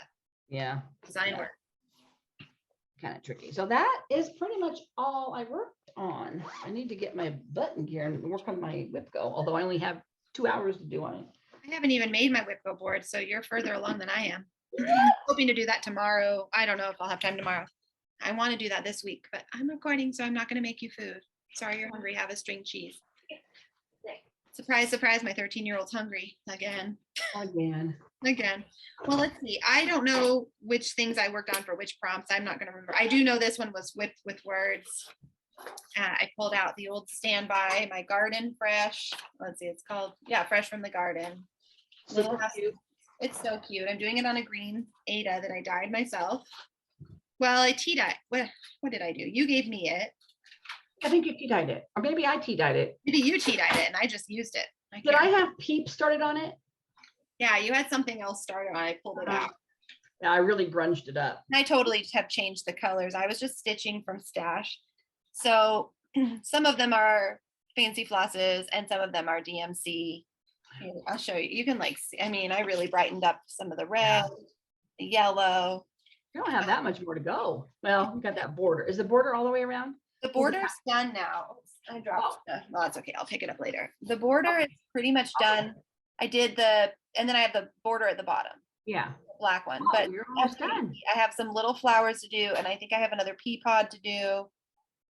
yeah, design Yeah. work. kind of tricky. So that is pretty much all I worked on. I need to get my button gear and work on my whip go, although I only have 2 hours to do on it. I haven't even made my Whipco board, so you're further along than I am. Hoping to do that tomorrow. I don't know if I'll have time tomorrow. I want to do that this week, but I'm recording, so I'm not going to make you food. Sorry, you're hungry. Have a string cheese. Surprise, surprise, my 13-year-old's hungry again. Again. Well, let's see. I don't know which things I worked on for which prompts. I'm not going to remember. I do know this one was whipped with words. I pulled out the old standby, my garden fresh. Let's see, it's called, Fresh from the Garden. Super cute. It's so cute. I'm doing it on a green Ada that I dyed myself. Well, I tea-dyed. What did I do? You gave me it. I think you tea-dyed it, or maybe I tea-dyed it. Maybe you tea-dyed it and I just used it. Did I have Peep started on it? Yeah, you had something else started on. I pulled it out. Yeah, I really grunged it up. I totally have changed the colors. I was just stitching from stash. So some of them are fancy flosses and some of them are DMC. Here, I'll show you. You can like see, I mean, I really brightened up some of the red, the yellow. You don't have that much more to go. Well, you got that border. Is the border all the way around? The border's done now. I dropped well, that's okay. I'll pick it up later. The border is pretty much done. I did the and then I have the border at the bottom, Yeah. black one. Oh, But you're almost done. I have some little flowers to do, and I think I have another pea pod to do.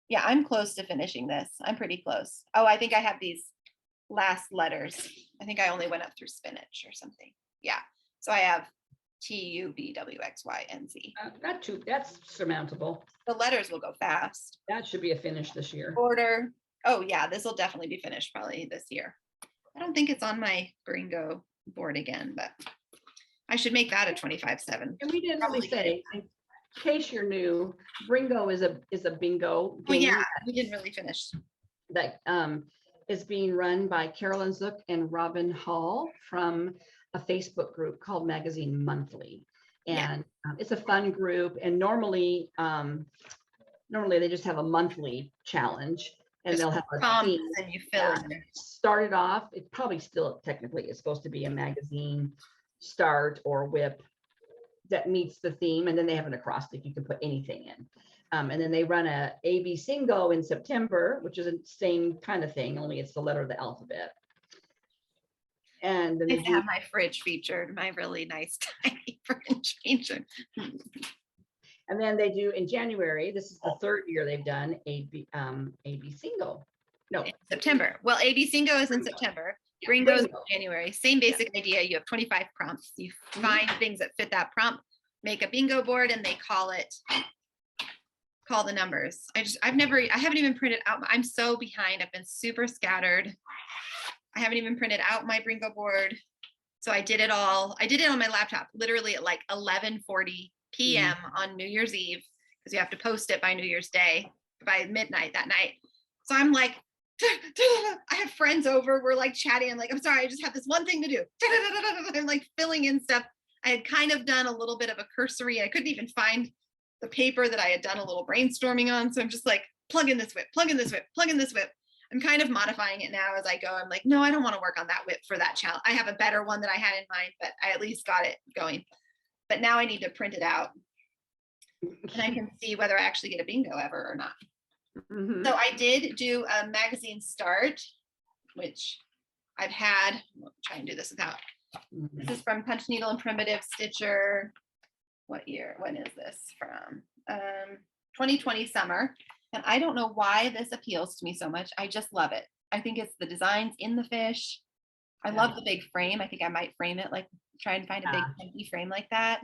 Yeah, I'm close to finishing this. I'm pretty close. Oh, I think I have these last letters. I think I only went up through spinach or something. Yeah. So I have TUBWXYNZ. That's surmountable. The letters will go fast. That should be a finish this year. Border. Oh yeah, this will definitely be finished probably this year. I don't think it's on my Gringo board again, but I should make that a 25/7. And we didn't really say, in case you're new, Bringo is a bingo Oh game yeah, we didn't really finish. that is being run by Carolyn Zook and Robin Hall from a Facebook group called Magazine Monthly. And it's a fun group. And normally they just have a monthly challenge, and they'll have a theme. And you fill in. Started off, it probably still technically is supposed to be a magazine start or whip that meets the theme, and then they have an acrostic you can put anything in. And then they run a AB Singo in September, which is the same kind of thing, only it's the letter of the alphabet. And then I have my fridge featured, my really nice tiny fridge featured. And then they do in January, this is the third year they've done AB Singo. No, In September. Well, AB Singo is in September. Gringo is in January. Same basic idea. You have 25 prompts. You find things that fit that prompt, make a bingo board, and they call the numbers. I haven't even printed out. I'm so behind. I've been super scattered. I haven't even printed out my bingo board. So I did it all. I did it on my laptop, literally at like 11:40 p.m. on New Year's Eve, because you have to post it by New Year's Day, by midnight that night. So I'm like, I have friends over. We're like chatting. I'm like, I'm sorry, I just have this one thing to do. I'm like filling in stuff. I had kind of done a little bit of a cursory. I couldn't even find the paper that I had done a little brainstorming on. So I'm just like, plug in this whip, plug in this whip, plug in this whip. I'm kind of modifying it now as I go. I'm like, no, I don't want to work on that whip for that challenge. I have a better one that I had in mind, but I at least got it going. But now I need to print it out, and I can see whether I actually get a bingo ever or not. So I did do a magazine start, which I've had. I'll try and do this without. This is from Punch Needle and Primitive Stitcher. What year? When is this from? 2020 summer. And I don't know why this appeals to me so much. I just love it. I think it's the designs in the fish. I love the big frame. I think I might frame it, like try and find a big empty frame like that.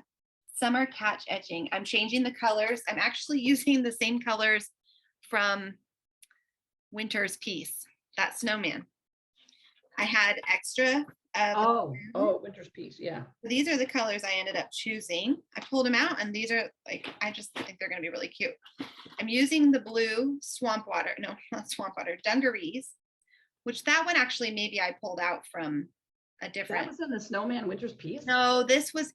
Summer catch etching. I'm changing the colors. I'm actually using the same colors from Winter's Piece, that snowman. I had extra. Winter's Piece, yeah. These are the colors I ended up choosing. I pulled them out, and these are like, I just think they're going to be really cute. I'm using the blue swamp water, no, not swamp water, dungarees, which that one actually maybe I pulled out from a different. That was in the Snowman Winter's Piece? No, this was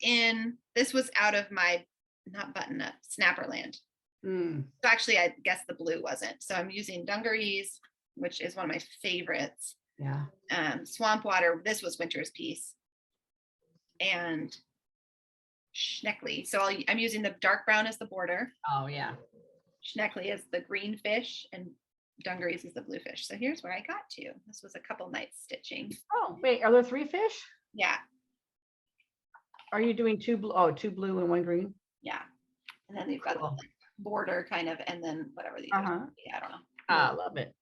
out of my, not button up, Snapperland. So actually, I guess the blue wasn't. So I'm using dungarees, which is one of my favorites. Yeah. Swamp water, this was Winter's Piece. And Schneckly. So I'm using the dark brown as the border. Oh yeah. Schneckly is the green fish, and dungarees is the blue fish. So here's where I got to. This was a couple nights stitching. Oh, wait, are there 3 fish? Yeah. Are you doing 2 blue? Oh, 2 blue and 1 green? Yeah. And then they've got the border kind of, and then whatever these are. Yeah, I don't know. I love it.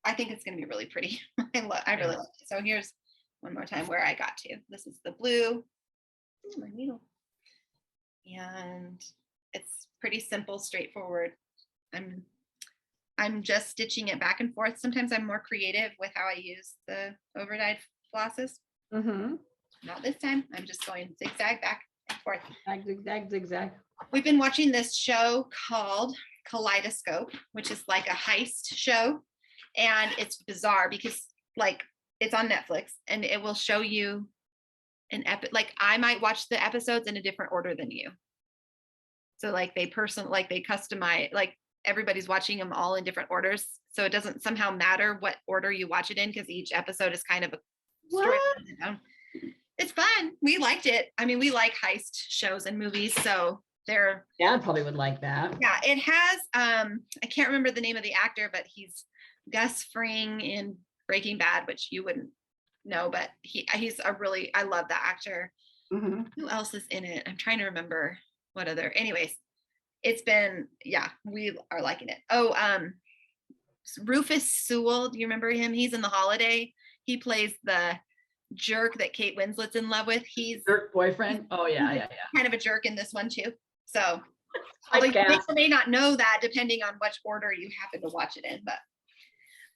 I think it's going to be really pretty. I really love it. So here's one more time where I got to. This is the blue. Ooh, my needle. And it's pretty simple, straightforward. I'm just stitching it back and forth. Sometimes I'm more creative with how I use the overdyed flosses. Not this time. I'm just going zigzag back and forth. Zigzag, zigzag. We've been watching this show called Kaleidoscope, which is like a heist show. And it's bizarre because like it's on Netflix, and it will show you an like I might watch the episodes in a different order than you. So like they customize, like everybody's watching them all in different orders. So it doesn't somehow matter what order you watch it in, because each episode is kind of a story. It's fun. We liked it. I mean, we like heist shows and movies, so they're. Dad probably would like that. Yeah, it has. I can't remember the name of the actor, but he's Gus Fring in Breaking Bad, which you wouldn't no, but he's a really, I love that actor. Mhm. Who else is in it? I'm trying to remember what other, anyways, it's been, yeah, we are liking it. Oh, Rufus Sewell, do you remember him? He's in The Holiday. He plays the jerk that Kate Winslet's in love with. He's Jerk boyfriend. Oh yeah, yeah, kind of a jerk in this one too. So, yeah. although you may Typecast. or may not know that depending on which order you happen to watch it in, but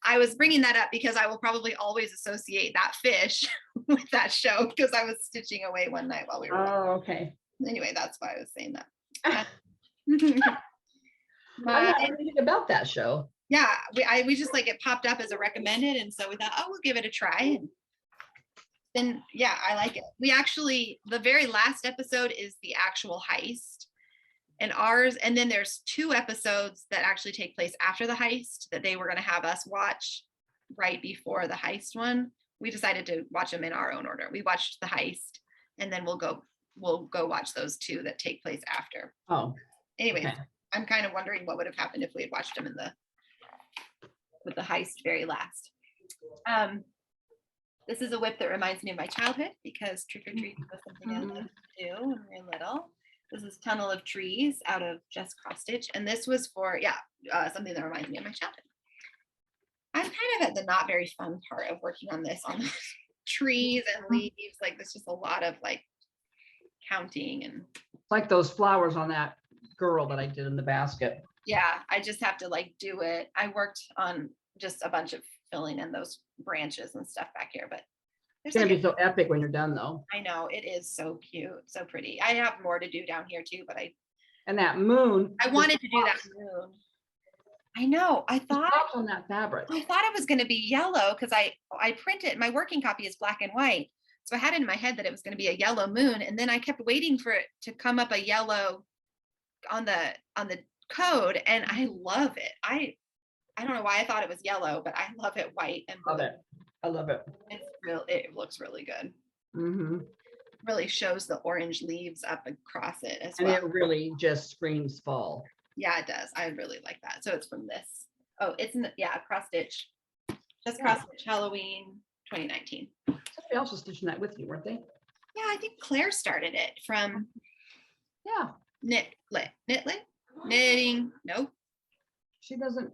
I was bringing that up because I will probably always associate that fish with that show because I was stitching away one night while we were. Oh, okay. Anyway, that's why I was saying that. I don't know anything about that show. Yeah, we just like it popped up as a recommended, and so we thought, oh, we'll give it a try. And then yeah, I like it. We actually, the very last episode is the actual heist, and ours, and then there's 2 episodes that actually take place after the heist that they were going to have us watch right before the heist one. We decided to watch them in our own order. We watched the heist, and then we'll go watch those 2 that take place after. Oh, anyways, okay. I'm kind of wondering what would have happened if we had watched them with the heist very last. This is a whip that reminds me of my childhood because trick or treat was something I loved to do when we were little. This is Tunnel of Trees out of Just Cross Stitch, and this was for something that reminds me of my childhood. I'm kind of at the not very fun part of working on this, on the trees and leaves. Like there's just a lot of like counting and Like those flowers on that girl that I did in the basket. yeah, I just have to like do it. I worked on just a bunch of filling in those branches and stuff back here, but It's gonna be so epic when you're done though. I know, it is so cute, so pretty. I have more to do down here too, but And that moon. I wanted to do that moon. I know. I thought on that fabric. it was going to be yellow because I printed, my working copy is black and white. So I had it in my head that it was going to be a yellow moon, and then I kept waiting for it to come up a yellow on the code, and I love it. I don't know why I thought it was yellow, but I love it white and blue. Love it. I love it. It looks really good. Mm-hmm. Really shows the orange leaves up across it as And well. it really just screams fall. Yeah, it does. I really like that. So it's from this. Oh, it's in cross stitch. Just cross stitch Halloween 2019. Somebody else was stitching that with you, weren't they? Yeah, I think Claire started it from knitting. Nope. She doesn't.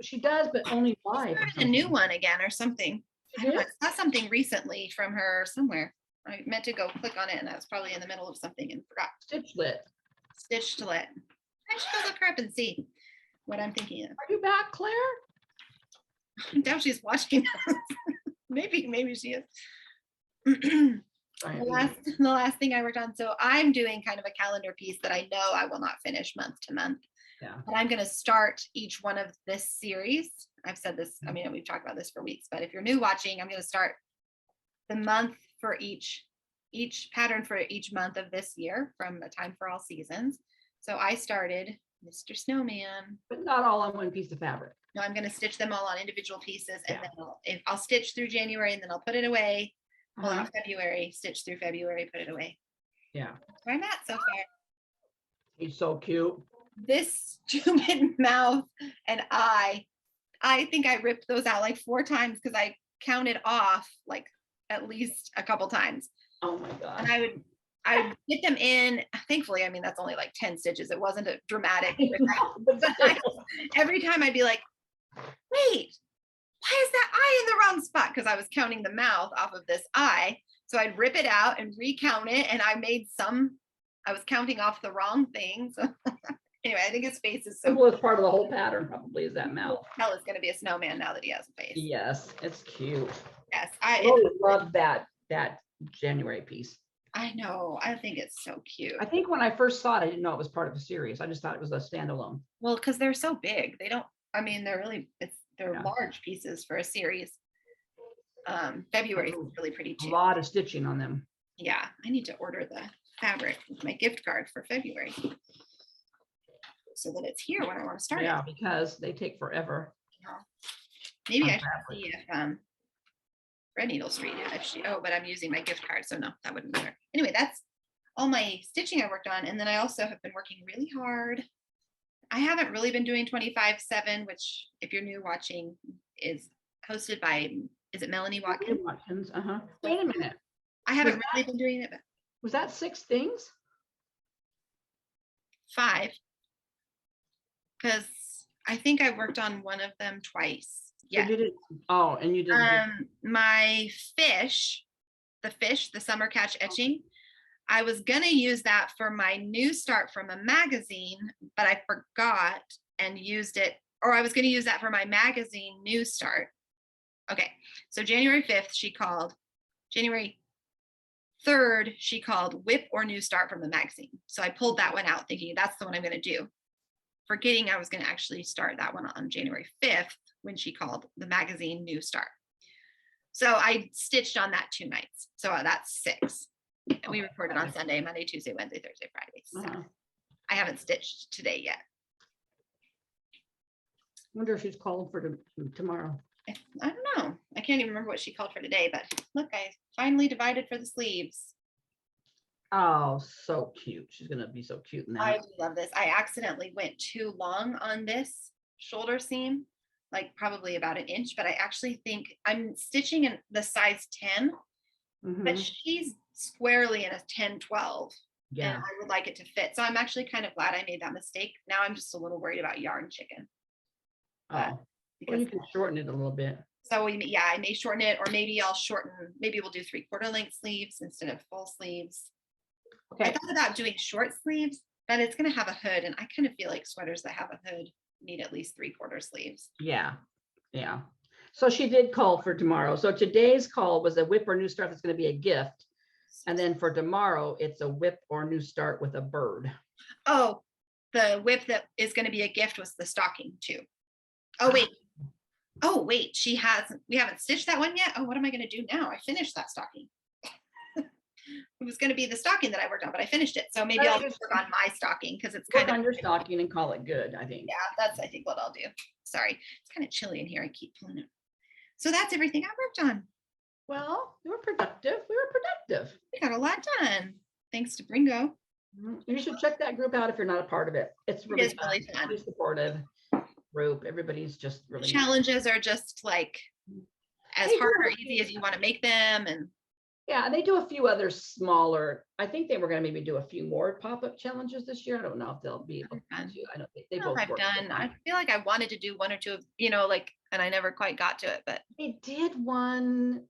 She does, but only live. A new one again or something. She did? I saw something recently from her somewhere. I meant to go click on it, and I was probably in the middle of something and forgot. Stitch to Lit. I should go look her up and see what I'm thinking of. Are you back, Claire? I doubt she's watching. maybe she is. The last thing I worked on. So I'm doing kind of a calendar piece that I know I will not finish month to month. Yeah. But I'm going to start each one of this series. I've said this, I mean, we've talked about this for weeks, but if you're new watching, I'm going to start the month for each pattern for each month of this year from A Time for All Seasons. So I started Mr. Snowman. But not all on one piece of fabric. No, I'm going to stitch them all on individual pieces, and then I'll stitch through January, and then I'll put it away. Pull out February, stitch through February, put it away. Yeah. That's where I'm at so far. He's so cute. This stupid mouth and I think I ripped those out like 4 times because I counted off like at least a couple times. Oh my God. And I would get them in. Thankfully, I mean, that's only like 10 stitches. It wasn't a dramatic. Every time I'd be like, wait, why is that eye in the wrong spot? Because I was counting the mouth off of this eye. So I'd rip it out and recount it. And I was counting off the wrong things. Anyway, I think his face is so. Well, it's part of the whole pattern, probably, is that mouth. Hell is going to be a snowman now that he has a face. Yes, it's cute. Yes, I love that January piece. I know. I think it's so cute. I think when I first saw it, I didn't know it was part of a series. I just thought it was a standalone. Well, because they're so big, they're large pieces for a series. February is really pretty too. A lot of stitching on them. Yeah, I need to order the fabric with my gift card for February, so that it's here when I want to start. Yeah, because they take forever. Maybe I should see if Red Needle Street but I'm using my gift card, so no, that wouldn't matter. Anyway, that's all my stitching I worked on, and then I also have been working really hard. I haven't really been doing 25/7, which if you're new watching is hosted by Is it Melanie Watkins? Watkins, wait a minute. I haven't really been doing it, but Was that 6 things? 5. Because I think I worked on one of them twice. Yeah. So you did, oh, and you didn't. My fish, the summer catch etching, I was gonna use that for my new start from a magazine, but I forgot and used it, or I was gonna use that for my magazine new start. Okay, so January 5th, she called. January 3rd, she called whip or new start from the magazine. So I pulled that one out thinking that's the one I'm gonna do, forgetting I was gonna actually start that one on January 5th when she called the magazine new start. So I stitched on that 2 nights. So that's 6. And we recorded on Sunday, Monday, Tuesday, Wednesday, Thursday, Friday. So I haven't stitched today yet. Wonder if she's calling for tomorrow. I don't know. I can't even remember what she called for today, but look, I finally divided for the sleeves. Oh, so cute. She's gonna be so cute in that. I love this. I accidentally went too long on this shoulder seam, like probably about 1 inch, but I actually think I'm stitching in the size 10, but she's squarely in a 10-12. Yeah. And I would like it to fit. So I'm actually kind of glad I made that mistake. Now I'm just a little worried about yarn chicken. Oh, well, you can shorten it a little bit. So yeah, I may shorten it, or maybe I'll shorten, maybe we'll do 3/4 length sleeves instead of full sleeves. Okay. I thought about doing short sleeves, but it's going to have a hood. And I kind of feel like sweaters that have a hood need at least 3/4 sleeves. Yeah. Yeah. So she did call for tomorrow. So today's call was a whip or new start that's going to be a gift. And then for tomorrow, it's a whip or new start with a bird. Oh, the whip that is going to be a gift was the stocking too. Oh, wait. Oh, wait. We haven't stitched that one yet. Oh, what am I going to do now? I finished that stocking. It was going to be the stocking that I worked on, but I finished it. So maybe I'll just work on my stocking because it's kind of under stocking and call it good, I think. Yeah, that's, I think, what I'll do. Sorry. It's kind of chilly in here. I keep pulling it. So that's everything I worked on. Well, we were productive. We got a lot done. Thanks to Bringo. You should check that group out if you're not a part of it. It's really fun. Really supportive group. Everybody's just really challenges are just like as hard or easy as you want to make them. And yeah, they do a few other smaller. I think they were going to maybe do a few more pop-up challenges this year. I don't know if they'll be able to. I don't think they both. I've done. I feel like I wanted to do 1 or 2 of, and I never quite got to it. But they did one.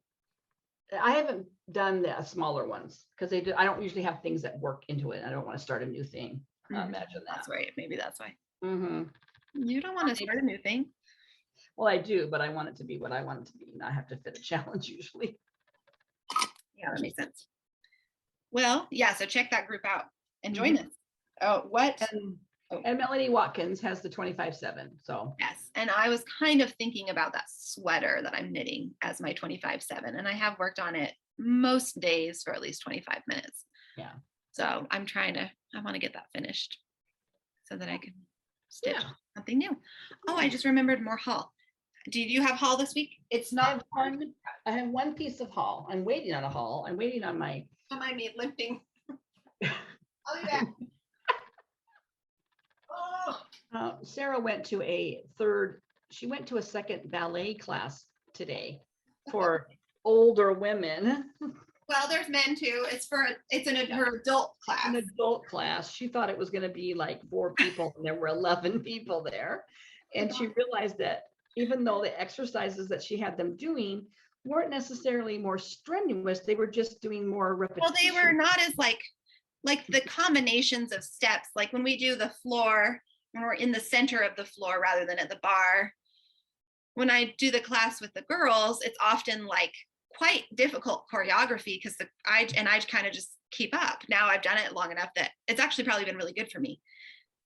I haven't done the smaller ones because they do. I don't usually have things that work into it. I don't want to start a new thing. Imagine that. That's right. Maybe that's why. You don't want to start a new thing. Well, I do, but I want it to be what I want it to be, not have to fit a challenge usually. Yeah, that makes sense. Well, yeah. So check that group out and join us. Oh, what? And Melanie Watkins has the 25/7. So yes, and I was kind of thinking about that sweater that I'm knitting as my 25/7, and I have worked on it most days for at least 25 minutes. Yeah. So I want to get that finished so that I can stitch something new. Oh, I just remembered more haul. Did you have haul this week? It's not fun. I have one piece of haul. I'm waiting on a haul. I'm waiting on my. Don't mind me limping. I'll be back. Sarah went to a second ballet class today for older women. Well, there's men too. It's her adult class. An adult class. She thought it was going to be like 4 people and there were 11 people there. And she realized that even though the exercises that she had them doing weren't necessarily more strenuous, they were just doing more repetition. Well, they were not as like the combinations of steps, like when we do the floor, when we're in the center of the floor rather than at the bar. When I do the class with the girls, it's often like quite difficult choreography because I kind of just keep up. Now I've done it long enough that it's actually probably been really good for me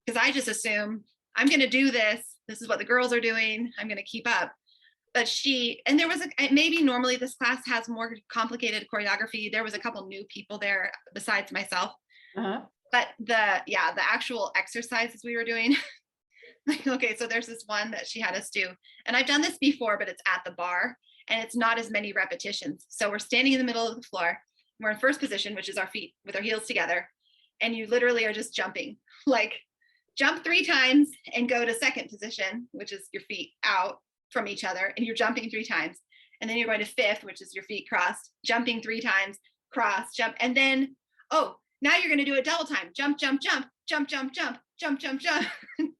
because I just assume I'm going to do this. This is what the girls are doing. I'm going to keep up. But there was maybe normally this class has more complicated choreography. There was a couple new people there besides myself. But the actual exercises we were doing, okay, so there's this one that she had us do, and I've done this before, but it's at the bar and it's not as many repetitions. So we're standing in the middle of the floor. We're in first position, which is our feet with our heels together. And you literally are just jumping, like jump 3 times and go to second position, which is your feet out from each other. And you're jumping 3 times. and then you're going to fifth, which is your feet crossed, jumping 3 times, cross, jump, and then, oh, now you're going to do it double time, jump, jump, jump, jump, jump, jump, jump, jump, jump.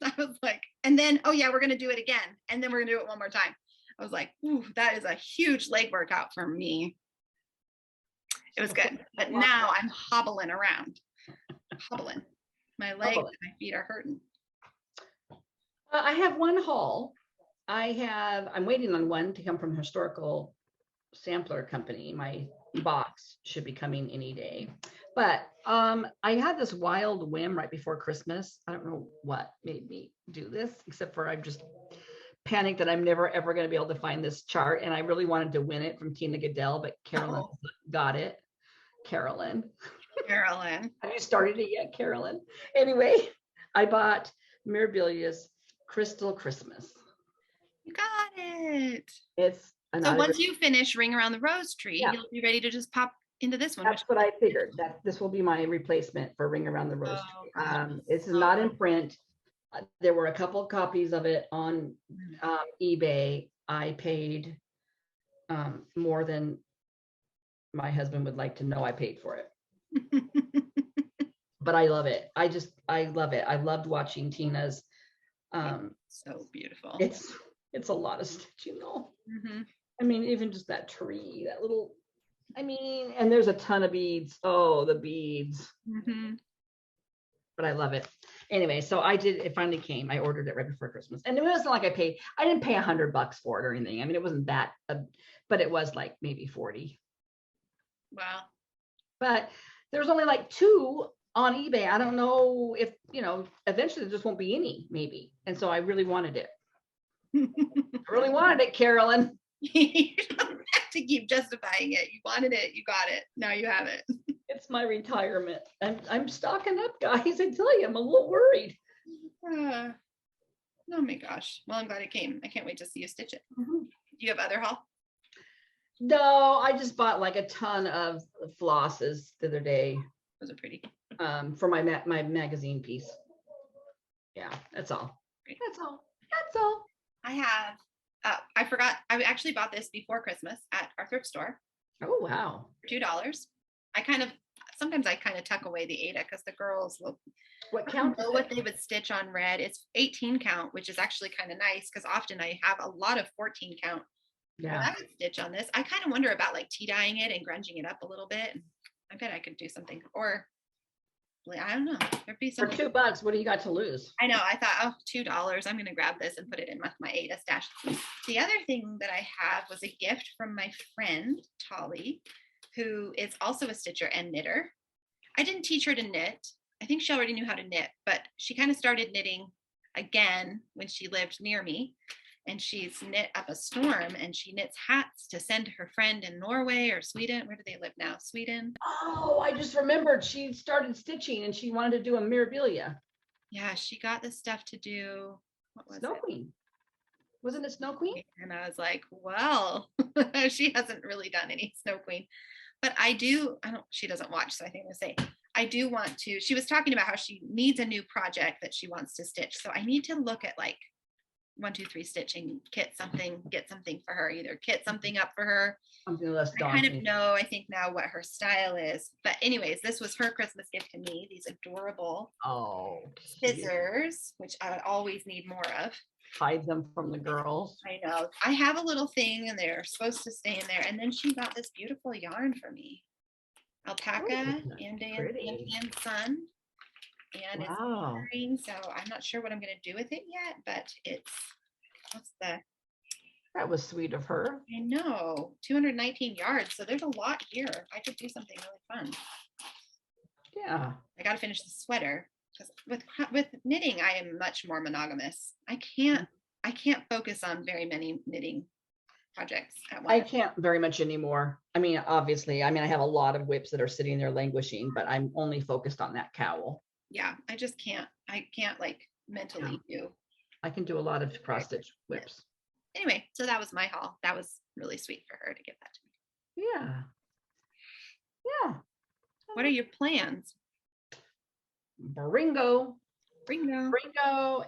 I was like, and then, oh yeah, we're going to do it again, and then we're going to do it one more time. I was like, ooh, that is a huge leg workout for me. It was good, but now I'm hobbling around, my legs and my feet are hurting. I have one haul. I'm waiting on one to come from Historical Sampler Company. My box should be coming any day. But I had this wild whim right before Christmas. I don't know what made me do this, except for I'm just panicked that I'm never ever going to be able to find this chart. And I really wanted to win it from Tina Goodell, but Carolyn got it. Carolyn. Have you started it yet, Carolyn? Anyway, I bought Mirabilia's Crystal Christmas. You got it. It's so once you finish Ring Around the Rose Tree, you'll be ready to just pop into this one. That's what I figured. That this will be my replacement for Ring Around the Rose Tree. It's not in print. There were a couple of copies of it on eBay. I paid more than my husband would like to know I paid for it. But I love it. I love it. I loved watching Tina's. So beautiful. It's a lot of stitching though. I mean, even just that tree, that little, and there's a ton of beads. Oh, the beads. But I love it. Anyway, so it finally came. I ordered it right before Christmas. And it wasn't like I didn't pay $100 for it or anything. I mean, it wasn't that, but it was like maybe 40. Wow. But there's only like 2 on eBay. I don't know if, eventually there just won't be any, maybe. And so I really wanted it. I really wanted it, Carolyn. You don't have to keep justifying it. You wanted it, you got it. Now you have it. It's my retirement. I'm stocking up, guys. I tell you, I'm a little worried. Oh my gosh. Well, I'm glad it came. I can't wait to see you stitch it. Do you have other haul? No, I just bought like a ton of flosses the other day. Those are pretty. For my magazine piece. Yeah, that's all. Great. That's all. I have. I forgot. I actually bought this before Christmas at our thrift store. Oh wow! For $2. Sometimes I kind of tuck away the Ada because the girls will. What count? Know what they would stitch on red. It's 18 count, which is actually kind of nice because often I have a lot of 14 count. Yeah. I would stitch on this. I kind of wonder about like tea dyeing it and grunging it up a little bit. I bet I could do something, or I don't know. There'd be something. For $2, what do you got to lose? I know. I thought, $2. I'm going to grab this and put it in my Ada stash. The other thing that I have was a gift from my friend Tolly, who is also a stitcher and knitter. I didn't teach her to knit. I think she already knew how to knit, but she kind of started knitting again when she lived near me. And she's knit up a storm, and she knits hats to send to her friend in Norway or Sweden. Where do they live now? Sweden. Oh, I just remembered she started stitching and she wanted to do a Mirabilia. Yeah, she got this stuff to do. What was Snow Queen. Wasn't it Snow Queen? And I was like, well, she hasn't really done any Snow Queen. But she doesn't watch, so I think I'm going to say, I do want to. She was talking about how she needs a new project that she wants to stitch. So I need to look at like 1, 2, 3 stitching, get something for her, either kit something up for her. Something less daunting. I kind of know, I think now what her style is. But anyways, this was her Christmas gift to me. These adorable scissors, which I would always need more of. Hide them from the girls. I know. I have a little thing and they're supposed to stay in there. And then she got this beautiful yarn for me. Alpaca, Andean sun. And it's green, so I'm not sure what I'm going to do with it yet, but that was sweet of her. I know, 219 yards, so there's a lot here. I could do something really fun. Yeah. I got to finish the sweater because with knitting, I am much more monogamous. I can't focus on very many knitting projects at once. I can't very much anymore. I mean, obviously, I have a lot of whips that are sitting there languishing, but I'm only focused on that cowl. Yeah, I just can't. I can't like mentally do. I can do a lot of cross stitch whips. Anyway, so that was my haul. That was really sweet for her to give that to me. Yeah. What are your plans? Bringo,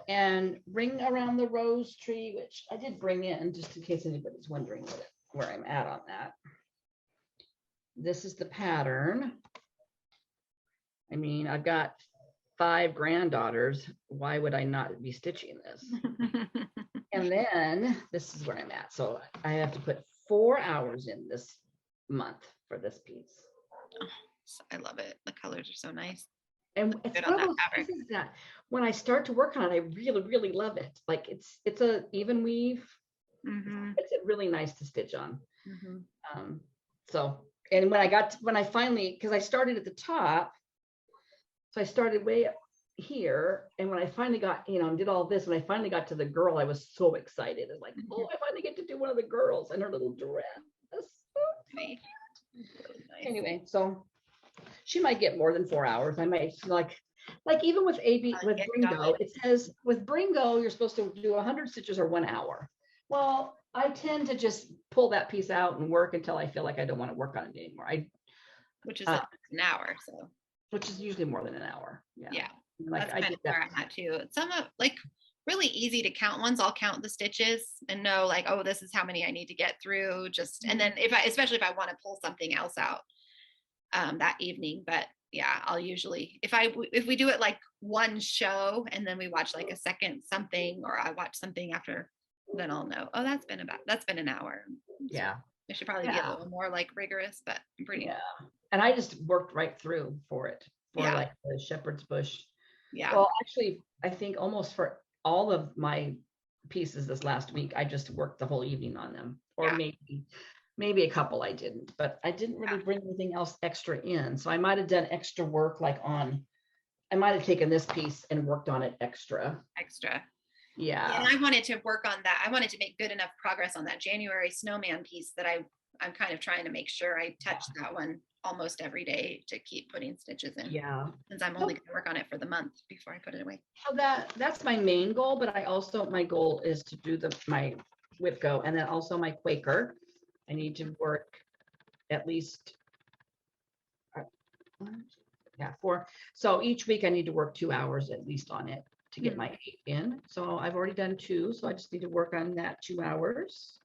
and Ring Around the Rose Tree, which I did bring in just in case anybody's wondering what it where I'm at on that. This is the pattern. I mean, I've got 5 granddaughters. Why would I not be stitching this? And then this is where I'm at. So I have to put 4 hours in this month for this piece. Oh, I love it. The colors are so nice. And it's one of those pieces that when I start to work on it, I really, really love it. Like it's a even weave. It's really nice to stitch on. So, and when I finally, because I started at the top, so I started way up here, and when I finally got, and did all this, when I finally got to the girl, I was so excited. It's like, oh, I finally get to do one of the girls and her little dress. That's so pretty. Really nice. Anyway, so she might get more than 4 hours. I might like even with with Bringo, it says with Bringo, you're supposed to do 100 stitches or 1 hour. Well, I tend to just pull that piece out and work until I feel like I don't want to work on it anymore. Which is an hour, so. Which is usually more than an hour. Yeah. Like that's kind of where I'm at too. Some of really easy to count ones. I'll count the stitches and know like, oh, this is how many I need to get through. And then especially if I want to pull something else out that evening. But yeah, I'll usually if we do it like one show and then we watch like a second something, or I watch something after, then I'll know, oh, that's been an hour. Yeah. I should probably be a little more like rigorous, but I'm pretty. Yeah. And I just worked right through for like the shepherd's bush. Yeah. Well, actually, I think almost for all of my pieces this last week, I just worked the whole evening on them, or maybe a couple I didn't, but I didn't really bring anything else extra in. So I might have done extra work I might have taken this piece and worked on it extra. Yeah. And I wanted to work on that. I wanted to make good enough progress on that January snowman piece that I'm kind of trying to make sure I touch that one almost every day to keep putting stitches in. Yeah. Since I'm only going to work on it for the month before I put it away. So that's my main goal, but my goal is to do my Whipco and then also my Quaker. I need to work at least 4. So each week I need to work 2 hours at least on it to get my 8 in. So I've already done 2. So I just need to work on that 2 hours.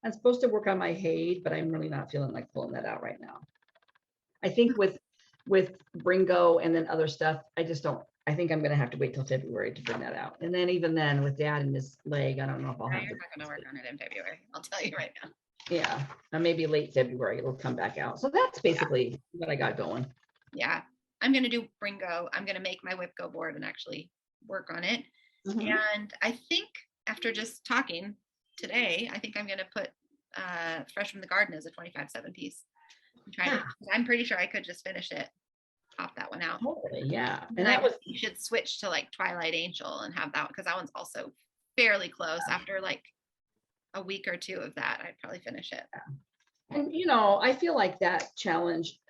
I'm supposed to work on my Haid, but I'm really not feeling like pulling that out right now. I think with Bringo and then other stuff, I think I'm going to have to wait till February to bring that out. And then even then with Dad and his leg, I don't know if I'll have You're not going to work on it in February. I'll tell you right now. Yeah, maybe late February it'll come back out. So that's basically what I got going. Yeah, I'm going to do Bringo. I'm going to make my Whipco board and actually work on it. And I think after just talking today, I think I'm going to put Fresh from the Garden as a 25/7 piece. I'm pretty sure I could just finish it, pop that one out. Totally, yeah. And you should switch to like Twilight Angel and have that, because that one's also fairly close. After like a week or 2 of that, I'd probably finish it. And I feel like that challenge,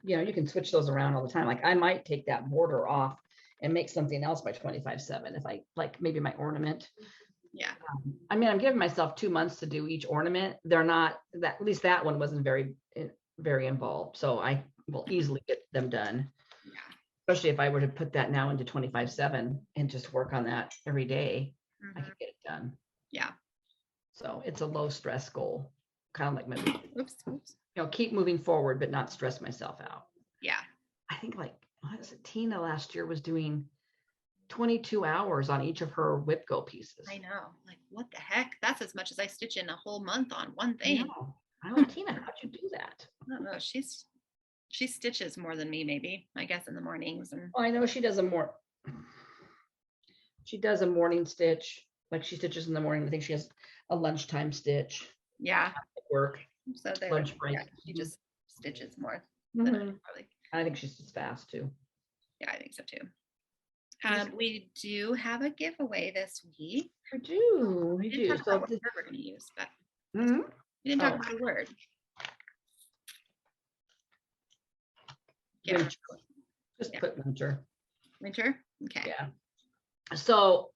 you can switch those around all the time. Like I might take that border off and make something else by 25/7 if I like maybe my ornament. Yeah. I mean, I'm giving myself 2 months to do each ornament. They're not that, at least that one wasn't very involved. So I will easily get them done. Yeah. Especially if I were to put that now into 25/7 and just work on that every day, I could get it done. Yeah. So it's a low stress goal, kind of like my, oops. Keep moving forward, but not stress myself out. Yeah. I think Tina last year was doing 22 hours on each of her Whipco pieces. I know. Like, what the heck? That's as much as I stitch in a whole month on one thing. I don't know, Tina, how'd you do that? I don't know. She stitches more than me, maybe, I guess, in the mornings. And I know she does a morning stitch. Like she stitches in the morning. I think she has a lunchtime stitch. Yeah. At work. So lunch break. Yeah, she just stitches more than I do, probably. I think she's just fast too. Yeah, I think so too. We do have a giveaway this week. We do. We didn't talk about what word we're going to use, but we didn't talk about a word. Winter. Just put winter. Winter? Okay. Yeah. So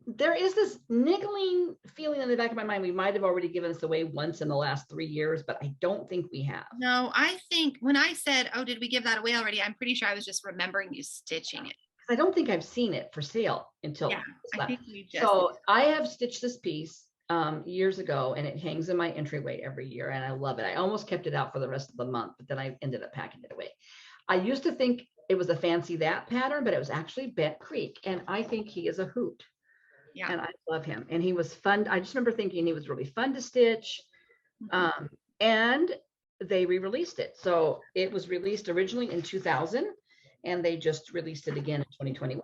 there is this niggling feeling in the back of my mind. We might have already given this away once in the last 3 years, but I don't think we have. No, I think when I said, oh, did we give that away already? I'm pretty sure I was just remembering you stitching it. I don't think I've seen it for sale until I think we just. So I have stitched this piece years ago, and it hangs in my entryway every year, and I love it. I almost kept it out for the rest of the month, but then I ended up packing it away. I used to think it was a Fancy That pattern, but it was actually Bent Creek, and I think he is a hoot. Yeah. And I love him, and he was fun. I just remember thinking he was really fun to stitch. And they re-released it. So it was released originally in 2000, and they just released it again in 2021.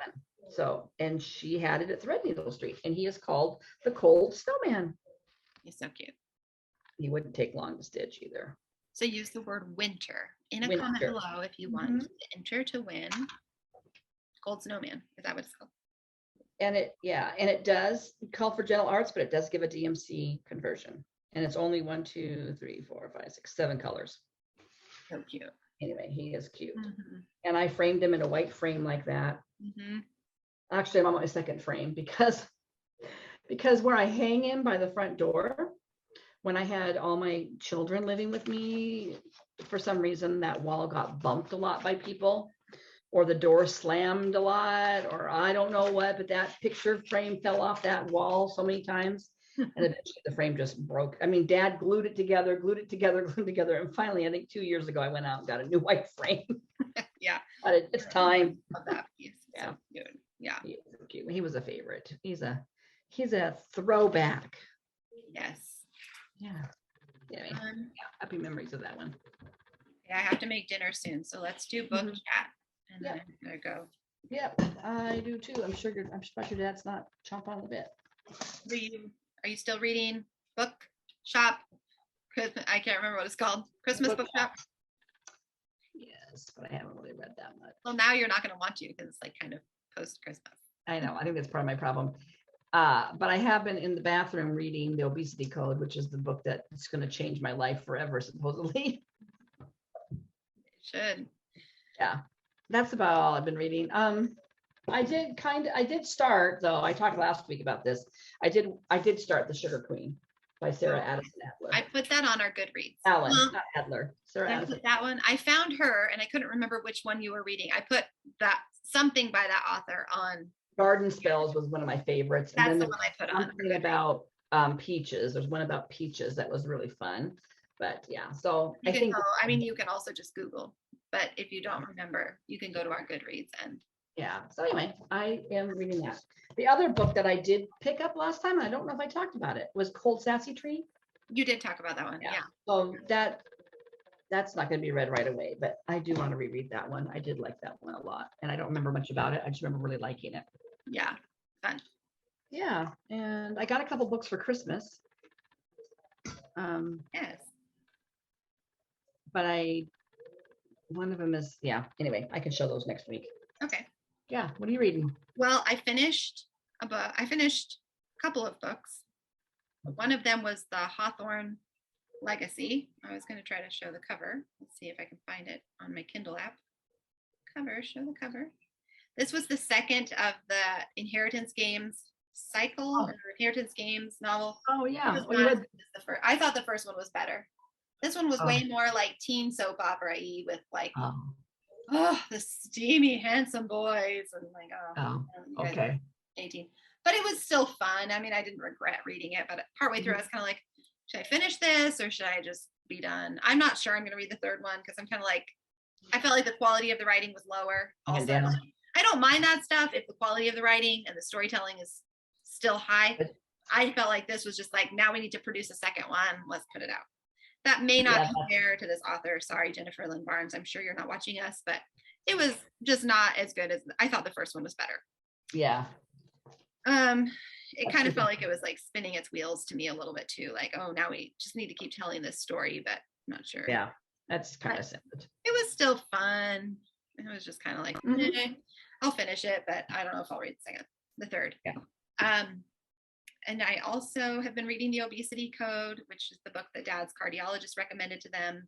So, and she had it at Threadneedle Street, and he is called the Cold Snowman. He's so cute. He wouldn't take long to stitch either. So use the word winter in a comment below if you want to enter to win Cold Snowman. Is that what it's called? And it does call for Gentle Arts, but it does give a DMC conversion. And it's only 1, 2, 3, 4, 5, 6, 7 colors. So cute. Anyway, he is cute. And I framed him in a white frame like that. Actually, I'm on my second frame because where I hang him by the front door, when I had all my children living with me, for some reason that wall got bumped a lot by people, or the door slammed a lot, or I don't know what, but that picture frame fell off that wall so many times. And eventually the frame just broke. I mean, Dad glued it together. And finally, I think 2 years ago, I went out and got a new white frame. Yeah. But it's time. Love that piece. Yeah. So cute. Yeah. He was so cute. He was a favorite. He's a throwback. Yes. Yeah. Anyway, happy memories of that one. Yeah, I have to make dinner soon. So let's do book chat. And then I'm gonna go. Yep, I do too. I'm sure your dad's not chomping on the bit. Are you still reading Book Shop? I can't remember what it's called. Christmas Book Shop. Yes, but I haven't really read that much. Well, now you're not going to want to because it's like kind of post-Christmas. I know. I think that's part of my problem. But I have been in the bathroom reading The Obesity Code, which is the book that's going to change my life forever, supposedly. It should. Yeah, that's about all I've been reading. I did start, though. I talked last week about this. I did start The Sugar Queen by Sarah Addison Adler. I put that on our GoodReads. Allen, not Adler. Sarah Addison. That one. I found her, and I couldn't remember which one you were reading. I put that something by that author on. Garden Spells was one of my favorites. That's and the then one I put on. Something about peaches. There's one about peaches that was really fun. But yeah, so you can also just Google. But if you don't remember, you can go to our GoodReads and. Yeah. So anyway, I am reading that. The other book that I did pick up last time, and I don't know if I talked about it, was Cold Sassy Tree. You did talk about that one. Yeah. So that's not going to be read right away, but I do want to reread that one. I did like that one a lot, and I don't remember much about it. I just remember really liking it. Yeah. Fun. Yeah. And I got a couple books for Christmas. Yes. But one of them is, anyway, I can show those next week. Okay. Yeah. What are you reading? Well, I finished a couple of books. One of them was the Hawthorne Legacy. I was going to try to show the cover. Let's see if I can find it on my Kindle app. Show the cover. This was the second of the Inheritance Games cycle, or Inheritance Games novel. Oh, yeah. I thought the first one was better. This one was way more like teen soap opera-y with like, the steamy, handsome boys. And like, okay. 18. But it was still fun. I mean, I didn't regret reading it, but partway through, I was kind of like, should I finish this or should I just be done? I'm not sure I'm going to read the third one because I'm kind of like, I felt like the quality of the writing was lower. Also, I don't mind that stuff if the quality of the writing and the storytelling is still high. I felt like this was just like, now we need to produce a second one. Let's put it out. That may not be fair to this author. Sorry, Jennifer Lynn Barnes. I'm sure you're not watching us, but it was just not as good as I thought the first one was better. Yeah. It kind of felt like it was like spinning its wheels to me a little bit too. Like, oh, now we just need to keep telling this story, but I'm not sure. Yeah, that's kind of sad. It was still fun. It was just kind of like, I'll finish it, but I don't know if I'll read the third. Yeah. And I also have been reading The Obesity Code, which is the book that Dad's cardiologist recommended to them.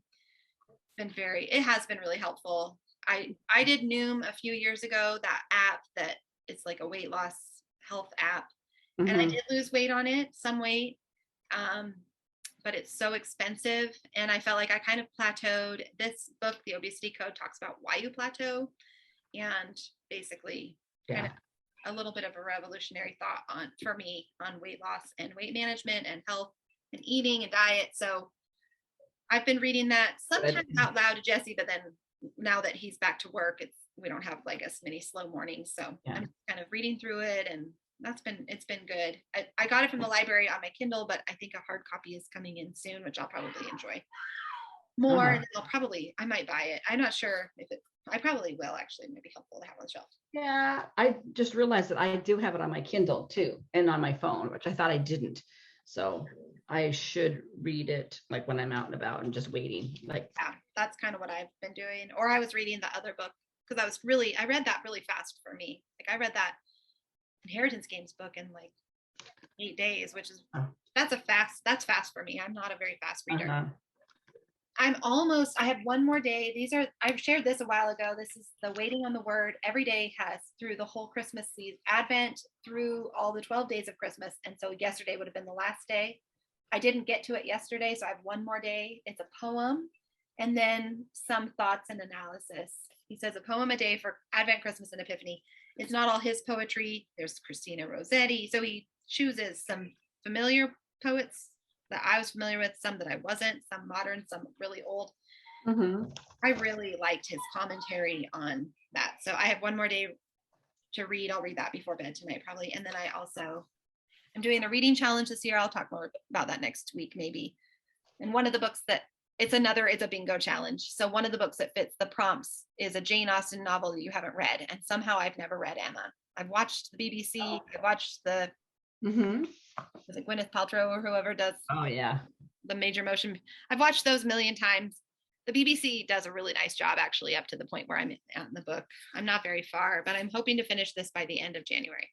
It has been really helpful. I did Noom a few years ago, that app that it's like a weight loss health app. And I did lose weight on it, some weight. But it's so expensive. And I felt like I kind of plateaued. This book, The Obesity Code, talks about why you plateau and basically kind of a little bit of a revolutionary thought for me on weight loss and weight management and health and eating and diet. So I've been reading that sometimes out loud to Jesse, but then now that he's back to work, we don't have like as many slow mornings. So I'm kind of reading through it, and it's been good. I got it from the library on my Kindle, but I think a hard copy is coming in soon, which I'll probably enjoy more. And I might buy it. I'm not sure I probably will actually. It might be helpful to have on the shelf. Yeah, I just realized that I do have it on my Kindle too, and on my phone, which I thought I didn't. So I should read it like when I'm out and about and just waiting. Like, yeah, that's kind of what I've been doing. Or I was reading the other book because I read that really fast for me. Like I read that Inheritance Games book in like 8 days, which is that's fast for me. I'm not a very fast reader. I have one more day. I've shared this a while ago. This is the Waiting on the Word. Every day has through the whole Christmas season, Advent, through all the 12 days of Christmas. And so yesterday would have been the last day. I didn't get to it yesterday, so I have one more day. It's a poem and then some thoughts and analysis. He says a poem a day for Advent, Christmas, and Epiphany. It's not all his poetry. There's Christina Rossetti. So he chooses some familiar poets that I was familiar with, some that I wasn't, some modern, some really old. I really liked his commentary on that. So I have one more day to read. I'll read that before bed tonight probably. And then I'm doing a reading challenge this year. I'll talk more about that next week maybe. And one of the books it's a bingo challenge. So one of the books that fits the prompts is a Jane Austen novel that you haven't read. And somehow I've never read Emma. I've watched the BBC. I've watched was it Gwyneth Paltrow or whoever does the major motion. I've watched those a million times. The BBC does a really nice job actually up to the point where I'm in the book. I'm not very far, but I'm hoping to finish this by the end of January.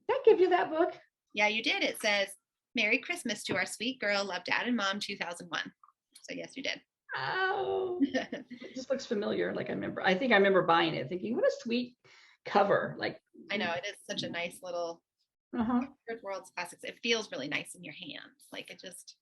Did I give you that book? Yeah, you did. It says, Merry Christmas to our sweet girl, love Dad and Mom, 2001. So yes, you did. Oh, it just looks familiar. Like I think I remember buying it thinking, what a sweet cover. Like, I know it is such a nice little World's Classics. It feels really nice in your hands. Like it just.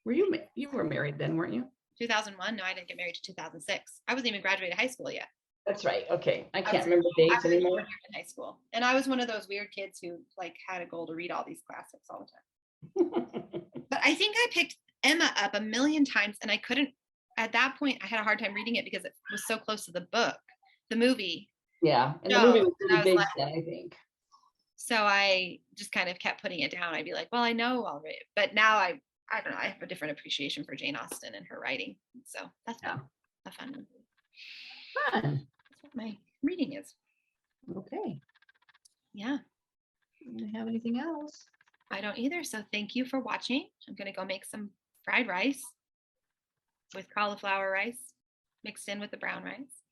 You were married then, weren't you? 2001? No, I didn't get married to 2006. I wasn't even graduated high school yet. That's right. Okay. I can't remember dates anymore. In high school. And I was one of those weird kids who like had a goal to read all these classics all the time. But I think I picked Emma up a million times and I couldn't, at that point, I had a hard time reading it because it was so close to the book, the movie. Yeah. And the movie was pretty big then, I think. So I just kind of kept putting it down. I'd be like, well, I know I'll read it. But now I don't know, I have a different appreciation for Jane Austen and her writing. So that's a fun one. Fun. That's what my reading is. Okay. Yeah. Do you have anything else? I don't either. So thank you for watching. I'm going to go make some fried rice with cauliflower rice mixed in with the brown rice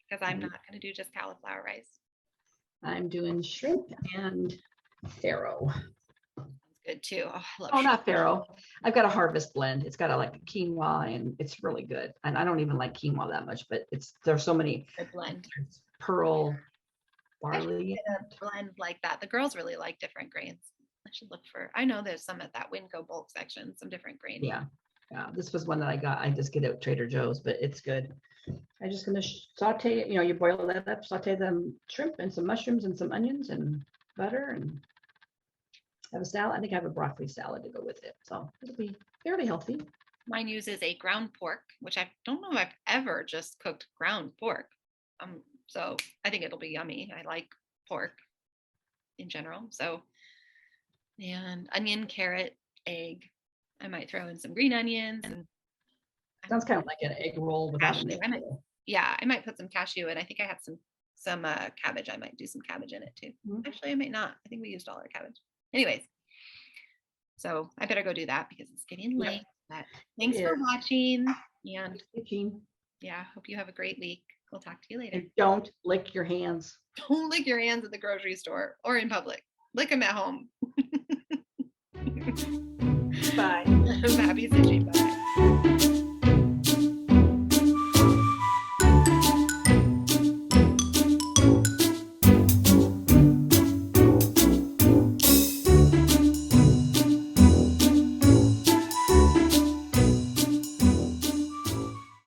because I'm not going to do just cauliflower rice. I'm doing shrimp and farro. That's good too. Oh, I love shrimp. Not farro. I've got a harvest blend. It's got a quinoa and it's really good. And I don't even like quinoa that much, but there's so many. Good blend. Pearl, barley. A blend like that. The girls really like different grains. I should look I know there's some at that Winco bulk section, some different grains. Yeah. This was one that I got. I just get it at Trader Joe's, but it's good. I'm just going to saute it. You boil that up, saute the shrimp and some mushrooms and some onions and butter and have a salad. I think I have a broccoli salad to go with it. So it'll be fairly healthy. Mine uses a ground pork, which I don't know if I've ever just cooked ground pork. So I think it'll be yummy. I like pork in general. So, and onion, carrot, egg. I might throw in some green onions. And sounds kind of like an egg roll without an egg roll. I might put some cashew in. I think I have some cabbage. I might do some cabbage in it too. Actually, I might not. I think we used all our cabbage. Anyways, so I better go do that because it's getting late. But thanks for watching. And hope you have a great week. We'll talk to you later. And don't lick your hands. Don't lick your hands at the grocery store or in public. Lick them at home. Bye. Happy sushi. Bye.